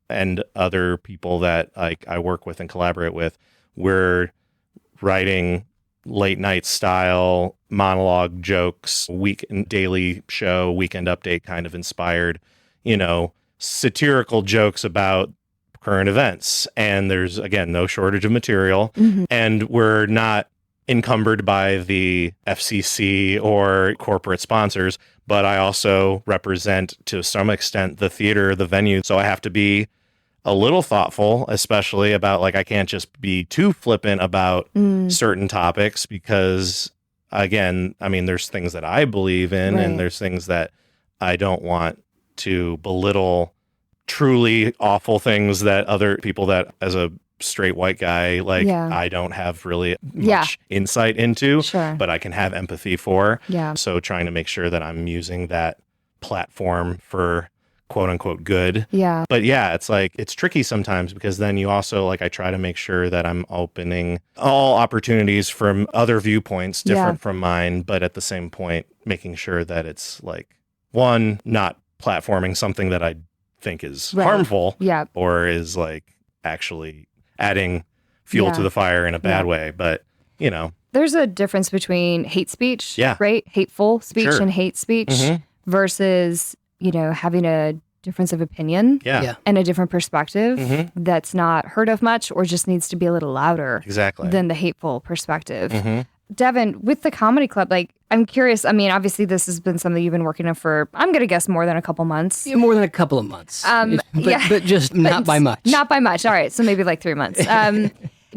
[SPEAKER 2] and other people that I work with and collaborate with, we're writing late night style monologue jokes, daily show, weekend update kind of inspired, satirical jokes about current events. And there's, again, no shortage of material. And we're not encumbered by the FCC or corporate sponsors, but I also represent, to some extent, the theater, the venue. So I have to be a little thoughtful, especially about, like, I can't just be too flippant about certain topics because, again, I mean, there's things that I believe in and there's things that I don't want to belittle truly awful things that other people that, as a straight white guy, like, I don't have really much insight into, but I can have empathy for. So trying to make sure that I'm using that platform for quote unquote good. But yeah, it's like, it's tricky sometimes because then you also, like, I try to make sure that I'm opening all opportunities from other viewpoints different from mine, but at the same point, making sure that it's like, one, not platforming something that I think is harmful or is like actually adding fuel to the fire in a bad way. But, you know,
[SPEAKER 1] there's a difference between hate speech, right? Hateful speech and hate speech versus, you know, having a difference of opinion and a different perspective that's not heard of much or just needs to be a little louder than the hateful perspective. Devin, with the comedy club, like, I'm curious. I mean, obviously, this has been something you've been working on for, I'm going to guess, more than a couple months.
[SPEAKER 3] Yeah, more than a couple of months. But just not by much.
[SPEAKER 1] Not by much. All right. So maybe like 3 months.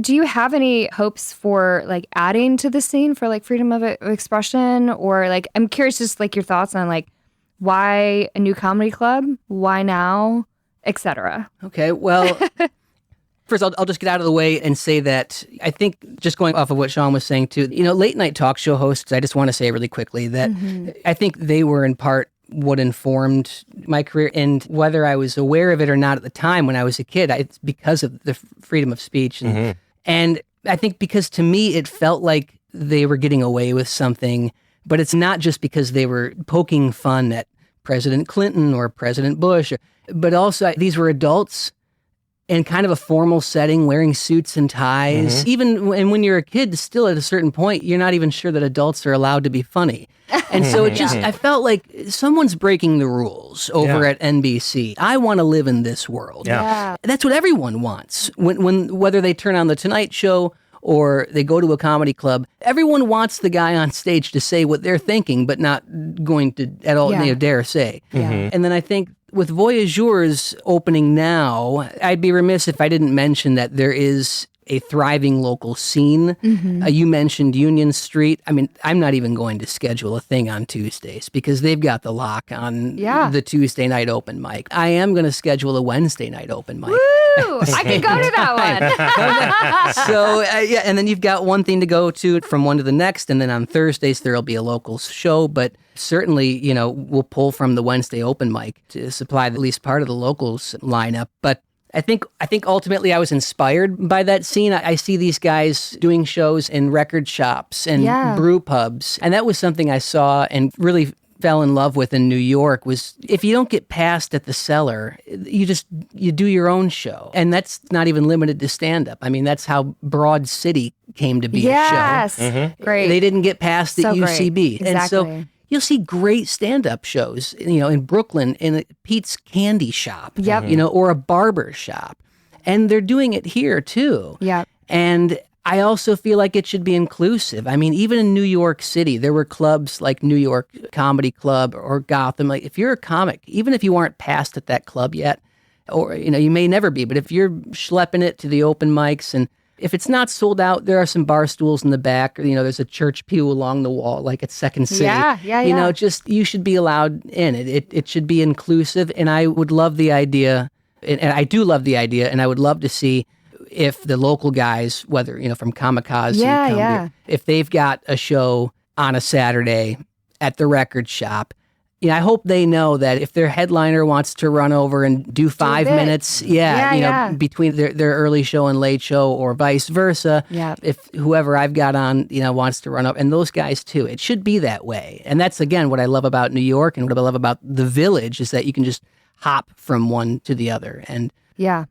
[SPEAKER 1] Do you have any hopes for, like, adding to the scene for, like, freedom of expression? Or, like, I'm curious just, like, your thoughts on, like, why a new comedy club? Why now? Etc.
[SPEAKER 3] Okay. Well... First, I'll just get out of the way and say that I think, just going off of what Sean was saying too, you know, late night talk show hosts, I just want to say really quickly that I think they were in part what informed my career, and whether I was aware of it or not at the time when I was a kid, it's because of the freedom of speech. And I think because to me, it felt like they were getting away with something, but it's not just because they were poking fun at President Clinton or President Bush, but also these were adults in kind of a formal setting, wearing suits and ties. And when you're a kid, still at a certain point, you're not even sure that adults are allowed to be funny. And so it just, I felt like someone's breaking the rules over at NBC. I want to live in this world. That's what everyone wants. When whether they turn on The Tonight Show or they go to a comedy club, everyone wants the guy on stage to say what they're thinking, but not going to at all dare say. And then I think with Voyageurs opening now, I'd be remiss if I didn't mention that there is a thriving local scene. You mentioned Union Street. I mean, I'm not even going to schedule a thing on Tuesdays because they've got the lock on the Tuesday night open mic. I am going to schedule a Wednesday night open mic.
[SPEAKER 1] Woo! I can go to that one.
[SPEAKER 3] So, and then you've got one thing to go to from one to the next, and then on Thursdays there'll be a local show, but certainly, you know, we'll pull from the Wednesday open mic to supply at least part of the locals lineup. But I think ultimately I was inspired by that scene. I see these guys doing shows in record shops and brew pubs. And that was something I saw and really fell in love with in New York was if you don't get passed at the Cellar, you do your own show. And that's not even limited to stand-up. I mean, that's how Broad City came to be a show.
[SPEAKER 1] Great.
[SPEAKER 3] They didn't get passed at UCB.
[SPEAKER 1] Exactly.
[SPEAKER 3] And so you'll see great stand-up shows, you know, in Brooklyn, in Pete's Candy Shop, you know, or a barber shop. And they're doing it here, too. And I also feel like it should be inclusive. I mean, even in New York City, there were clubs like New York Comedy Club or Gotham. Like, if you're a comic, even if you aren't passed at that club yet, or, you know, you may never be, but if you're schlepping it to the open mics and if it's not sold out, there are some bar stools in the back. You know, there's a church pew along the wall, like at Second City. You know, just you should be allowed in. It should be inclusive. And I would love the idea, and I do love the idea, and I would love to see if the local guys, whether, you know, from Kamikaze, here, if they've got a show on a Saturday at the record shop, you know, I hope they know that if their headliner wants to run over and do 5 minutes, between their early show and late show or vice versa, if whoever I've got on, you know, wants to run up, and those guys too, it should be that way. And that's, again, what I love about New York and what I love about the Village is that you can just hop from one to the other. And I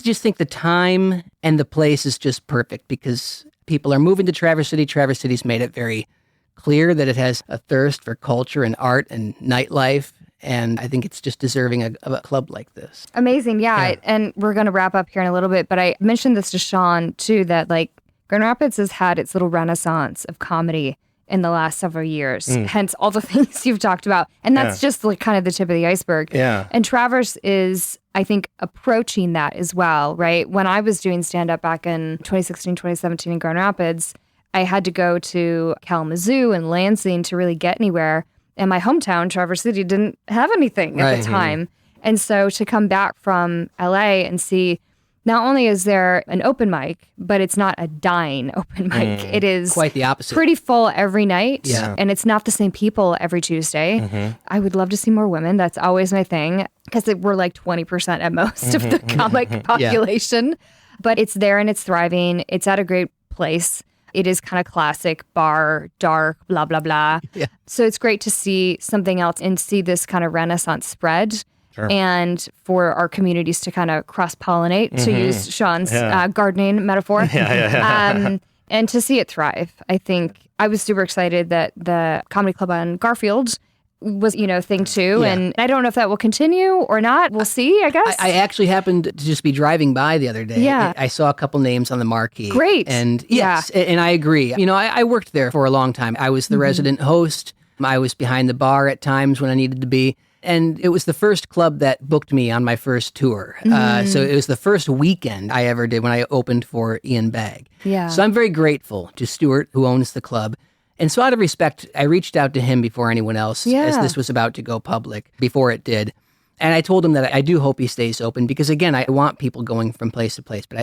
[SPEAKER 3] just think the time and the place is just perfect because people are moving to Traverse City. Traverse City's made it very clear that it has a thirst for culture and art and nightlife. And I think it's just deserving of a club like this.
[SPEAKER 1] Amazing. Yeah. And we're going to wrap up here in a little bit, but I mentioned this to Sean too, that like Grand Rapids has had its little renaissance of comedy in the last several years, hence all the things you've talked about. And that's just like kind of the tip of the iceberg.
[SPEAKER 2] Yeah.
[SPEAKER 1] And Traverse is, I think, approaching that as well, right? When I was doing stand-up back in 2016, 2017 in Grand Rapids, I had to go to Kalamazoo and Lansing to really get anywhere. And my hometown, Traverse City, didn't have anything at the time. And so to come back from LA and see, not only is there an open mic, but it's not a dying open mic. It is
[SPEAKER 3] quite the opposite.
[SPEAKER 1] Pretty full every night.
[SPEAKER 3] Yeah.
[SPEAKER 1] And it's not the same people every Tuesday. I would love to see more women. That's always my thing, because we're like 20% at most of the comic population. But it's there and it's thriving. It's at a great place. It is kind of classic bar, dark, blah, blah, blah.
[SPEAKER 3] Yeah.
[SPEAKER 1] So it's great to see something else and see this kind of renaissance spread.
[SPEAKER 2] Sure.
[SPEAKER 1] And for our communities to kind of cross-pollinate, to use Sean's gardening metaphor, and to see it thrive. I think I was super excited that the Comedy Club on Garfield was, thing too. Yeah. And I don't know if that will continue or not. We'll see, I guess.
[SPEAKER 3] I actually happened to just be driving by the other day.
[SPEAKER 1] Yeah.
[SPEAKER 3] I saw a couple names on the marquee.
[SPEAKER 1] Great.
[SPEAKER 3] And yes, and I agree. I worked there for a long time. I was the resident host. I was behind the bar at times when I needed to be. And it was the first club that booked me on my first tour. So it was the first weekend I ever did when I opened for Ian Bagg.
[SPEAKER 1] Yeah.
[SPEAKER 3] So I'm very grateful to Stuart, who owns the club. And so out of respect, I reached out to him before anyone else, as this was about to go public, before it did. And I told him that I do hope he stays open, because again, I want people going from place to place, but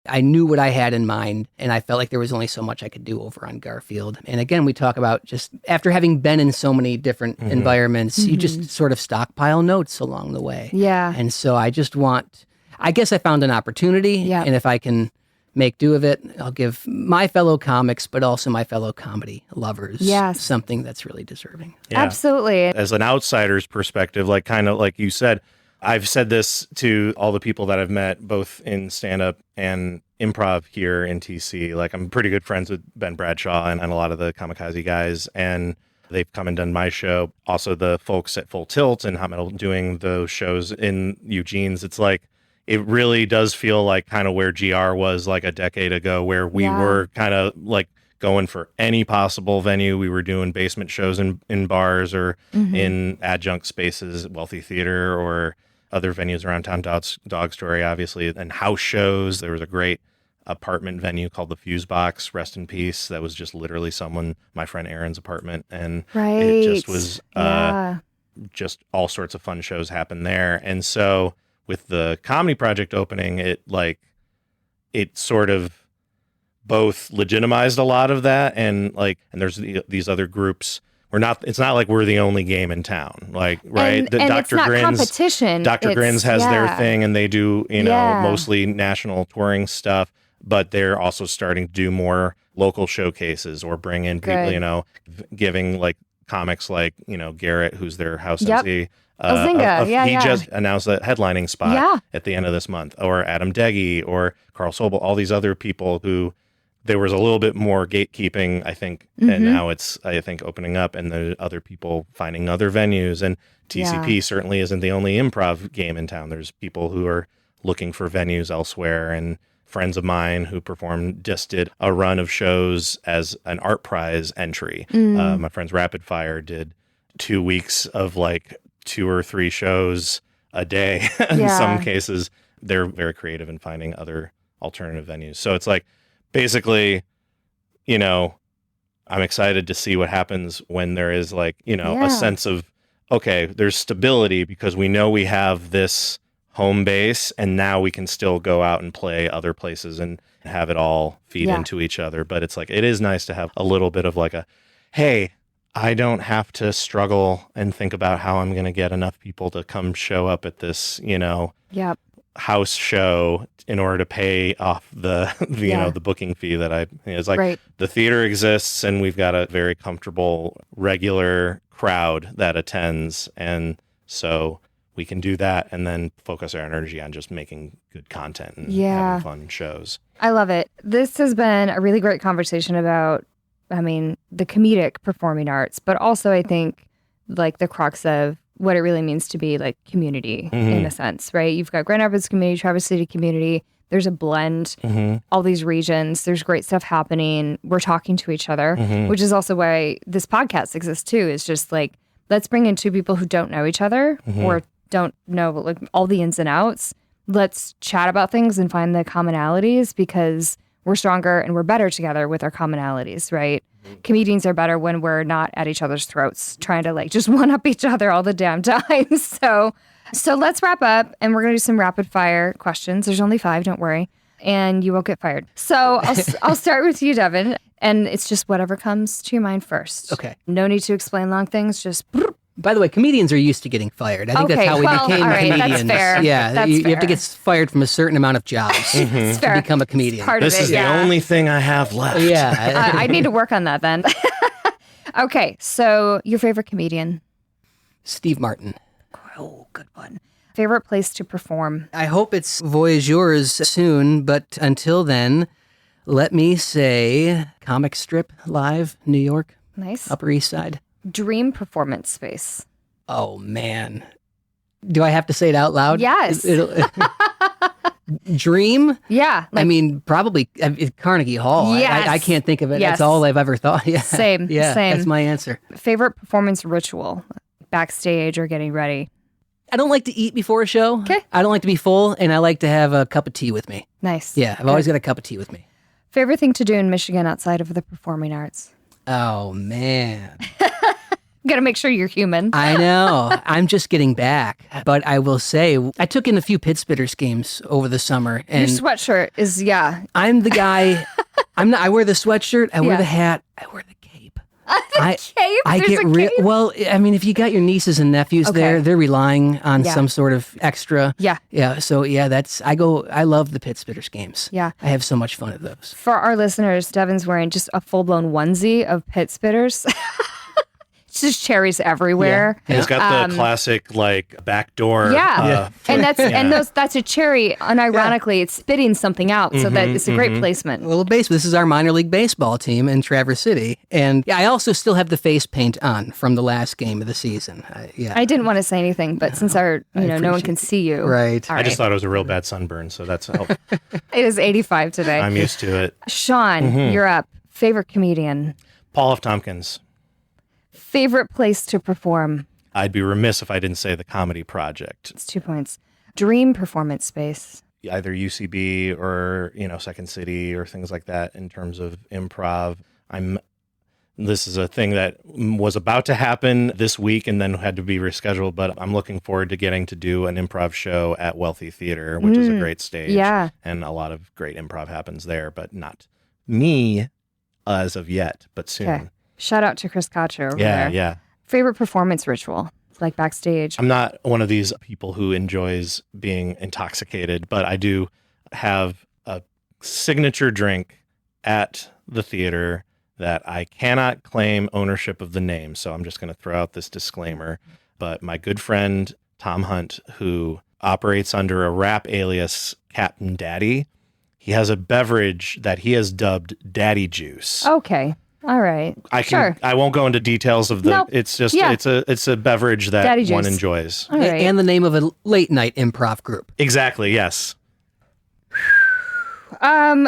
[SPEAKER 3] I knew what I had in mind, and I felt like there was only so much I could do over on Garfield. And again, we talk about just after having been in so many different environments, you just sort of stockpile notes along the way.
[SPEAKER 1] Yeah.
[SPEAKER 3] And so I guess I found an opportunity, and if I can make do of it, I'll give my fellow comics, but also my fellow comedy lovers something that's really deserving.
[SPEAKER 2] Yeah.
[SPEAKER 1] Absolutely.
[SPEAKER 2] As an outsider's perspective, like kind of like you said, I've said this to all the people that I've met, both in stand-up and improv here in TC. Like, I'm pretty good friends with Ben Bradshaw and a lot of the Kamikaze guys, and they've come and done my show. Also, the folks at Full Tilt and Hot Metal doing those shows in Eugene's. It's like, it really does feel like kind of where GR was like a decade ago, where we were kind of like going for any possible venue. We were doing basement shows in bars or in adjunct spaces, Wealthy Theater, or other venues around town, Dog Story, obviously, and house shows. There was a great apartment venue called the Fuse Box, rest in peace. That was just literally my friend Aaron's apartment. And it just was just all sorts of fun shows happened there. And so with the comedy project opening, it sort of both legitimized a lot of that, and there's these other groups. It's not like we're the only game in town, right?
[SPEAKER 1] And
[SPEAKER 2] Dr.
[SPEAKER 1] it's not competition.
[SPEAKER 2] Dr. Grins has their thing, and they do, mostly national touring stuff, but they're also starting to do more local showcases or bring in people, giving like comics like, Garrett, who's their house MC.
[SPEAKER 1] He
[SPEAKER 2] just announced a headlining spot at the end of this month, or Adam Deggy or Carl Sobel, all these other people who there was a little bit more gatekeeping, I think, and now it's, I think, opening up, and the other people finding other venues. And TCP certainly isn't the only improv game in town. There's people who are looking for venues elsewhere, and friends of mine who just did a run of shows as an art prize entry. My friends Rapid Fire did 2 weeks of like 2 or 3 shows a day. In some cases, they're very creative in finding other alternative venues. So it's like, basically, I'm excited to see what happens when there is like, a sense of, okay, there's stability because we know we have this home base, and now we can still go out and play other places and have it all feed into each other. But it's like, it is nice to have a little bit of like hey, I don't have to struggle and think about how I'm going to get enough people to come show up at this, house show in order to pay off the the booking fee that it's like the theater exists, and we've got a very comfortable regular crowd that attends, and so we can do that and then focus our energy on just making good content and having fun shows.
[SPEAKER 1] I love it. This has been a really great conversation about, the comedic performing arts, but also I think like the crux of what it really means to be like community in a sense, right? You've got Grand Rapids community, Traverse City community. There's a blend, all these regions. There's great stuff happening. We're talking to each other, which is also why this podcast exists too. Is just like, let's bring in two people who don't know each other or don't know like all the ins and outs. Let's chat about things and find the commonalities because we're stronger and we're better together with our commonalities, right? Comedians are better when we're not at each other's throats, trying to like just one up each other all the damn time. So let's wrap up, and we're going to do some rapid fire questions. There's only 5, don't worry, and you won't get fired. So I'll start with you, Devin, and it's just whatever comes to your mind first.
[SPEAKER 3] Okay.
[SPEAKER 1] No need to explain long things, just...
[SPEAKER 3] By the way, comedians are used to getting fired. I think that's how we became comedians.
[SPEAKER 1] That's fair.
[SPEAKER 3] Yeah, you have to get fired from a certain amount of jobs to become a comedian.
[SPEAKER 2] This is the only thing I have left.
[SPEAKER 3] Yeah.
[SPEAKER 1] I need to work on that then. Okay, so your favorite comedian?
[SPEAKER 3] Steve Martin.
[SPEAKER 1] Oh, good one. Favorite place to perform?
[SPEAKER 3] I hope it's Voyageurs soon, but until then, let me say Comic Strip Live, New York.
[SPEAKER 1] Nice.
[SPEAKER 3] Upper East Side.
[SPEAKER 1] Dream performance space?
[SPEAKER 3] Oh, man. Do I have to say it out loud?
[SPEAKER 1] Yes.
[SPEAKER 3] Dream?
[SPEAKER 1] Yeah.
[SPEAKER 3] I mean, probably Carnegie Hall.
[SPEAKER 1] Yes.
[SPEAKER 3] I can't think of it.
[SPEAKER 1] Yes.
[SPEAKER 3] That's all I've ever thought. Yeah.
[SPEAKER 1] Same.
[SPEAKER 3] Yeah,
[SPEAKER 1] Same.
[SPEAKER 3] that's my answer.
[SPEAKER 1] Favorite performance ritual? Backstage or getting ready?
[SPEAKER 3] I don't like to eat before a show.
[SPEAKER 1] Okay.
[SPEAKER 3] I don't like to be full, and I like to have a cup of tea with me.
[SPEAKER 1] Nice.
[SPEAKER 3] Yeah, I've always got a cup of tea with me.
[SPEAKER 1] Favorite thing to do in Michigan outside of the performing arts?
[SPEAKER 3] Oh, man.
[SPEAKER 1] Got to make sure you're human.
[SPEAKER 3] I know. I'm just getting back. But I will say, I took in a few Pit Spitters games over the summer. And
[SPEAKER 1] your sweatshirt is,
[SPEAKER 3] I'm the guy. I wear the sweatshirt. I wear the hat. I wear the cape.
[SPEAKER 1] Cape?
[SPEAKER 3] I
[SPEAKER 1] There's
[SPEAKER 3] get
[SPEAKER 1] a cape?
[SPEAKER 3] well. I mean, if you got your nieces and nephews there, they're relying on some sort of extra.
[SPEAKER 1] Yeah.
[SPEAKER 3] Yeah. So yeah, I love the Pit Spitters games.
[SPEAKER 1] Yeah.
[SPEAKER 3] I have so much fun at those.
[SPEAKER 1] For our listeners, Devin's wearing just a full-blown onesie of Pit Spitters. It's just cherries everywhere.
[SPEAKER 2] And he's got the classic like backdoor.
[SPEAKER 1] And that's a cherry. Unironically, it's spitting something out, so that it's a great placement.
[SPEAKER 3] Well, this is our minor league baseball team in Traverse City, and I also still have the face paint on from the last game of the season.
[SPEAKER 1] I didn't want to say anything, but since no one can see you,
[SPEAKER 3] right?
[SPEAKER 2] I just thought it was a real bad sunburn, so that's helpful.
[SPEAKER 1] It is 85 today.
[SPEAKER 2] I'm used to it.
[SPEAKER 1] Sean, you're up. Favorite comedian?
[SPEAKER 2] Paul F. Tompkins.
[SPEAKER 1] Favorite place to perform?
[SPEAKER 2] I'd be remiss if I didn't say the Comedy Project.
[SPEAKER 1] It's 2 points. Dream performance space?
[SPEAKER 2] Either UCB or, Second City or things like that in terms of improv. This is a thing that was about to happen this week and then had to be rescheduled, but I'm looking forward to getting to do an improv show at Wealthy Theater, which is a great stage.
[SPEAKER 1] Yeah.
[SPEAKER 2] And a lot of great improv happens there, but not me as of yet, but soon.
[SPEAKER 1] Okay. Shout out to Chris Cacho over
[SPEAKER 2] Yeah,
[SPEAKER 1] there.
[SPEAKER 2] yeah.
[SPEAKER 1] Favorite performance ritual, like backstage?
[SPEAKER 2] I'm not one of these people who enjoys being intoxicated, but I do have a signature drink at the theater that I cannot claim ownership of the name. So I'm just going to throw out this disclaimer. But my good friend, Tom Hunt, who operates under a rap alias Captain Daddy, he has a beverage that he has dubbed Daddy Juice.
[SPEAKER 1] Okay. All right.
[SPEAKER 2] I won't go into details of the.
[SPEAKER 1] Nope.
[SPEAKER 2] It's just it's a beverage that
[SPEAKER 1] Daddy
[SPEAKER 2] one
[SPEAKER 1] juice.
[SPEAKER 2] enjoys.
[SPEAKER 1] All right.
[SPEAKER 3] And the name of a late night improv group.
[SPEAKER 2] Exactly. Yes.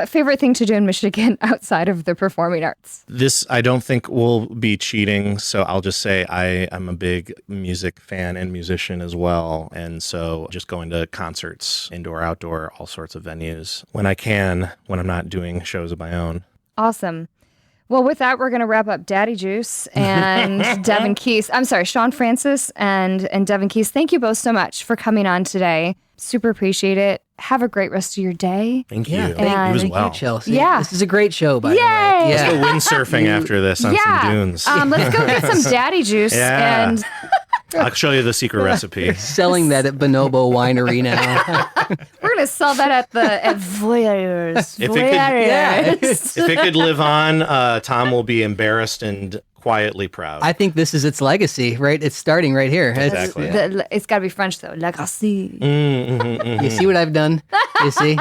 [SPEAKER 1] Favorite thing to do in Michigan outside of the performing arts?
[SPEAKER 2] This I don't think will be cheating, so I'll just say I am a big music fan and musician as well, and so just going to concerts, indoor, outdoor, all sorts of venues when I can, when I'm not doing shows of my own.
[SPEAKER 1] Awesome. Well, with that, we're going to wrap up Daddy Juice and Devin Keast. I'm sorry, Sean Francis and Devin Keast. Thank you both so much for coming on today. Super appreciate it. Have a great rest of your day.
[SPEAKER 2] Thank you.
[SPEAKER 3] Yeah,
[SPEAKER 2] You as
[SPEAKER 3] thank
[SPEAKER 2] well.
[SPEAKER 3] you, Chelsea.
[SPEAKER 1] Yeah.
[SPEAKER 3] This is a great show, by the way.
[SPEAKER 1] Yay!
[SPEAKER 2] Let's go windsurfing after this on some dunes.
[SPEAKER 1] Let's go get some Daddy Juice.
[SPEAKER 2] Yeah.
[SPEAKER 1] And
[SPEAKER 2] I'll show you the secret recipe.
[SPEAKER 3] Selling that at Bonobo Winery now.
[SPEAKER 1] we're going to sell that at Voyeurs.
[SPEAKER 2] If it could live on, Tom will be embarrassed and quietly proud.
[SPEAKER 3] I think this is its legacy, right? It's starting right here.
[SPEAKER 2] Exactly.
[SPEAKER 1] It's got to be French, though. Legacy.
[SPEAKER 3] You see what I've done? You see?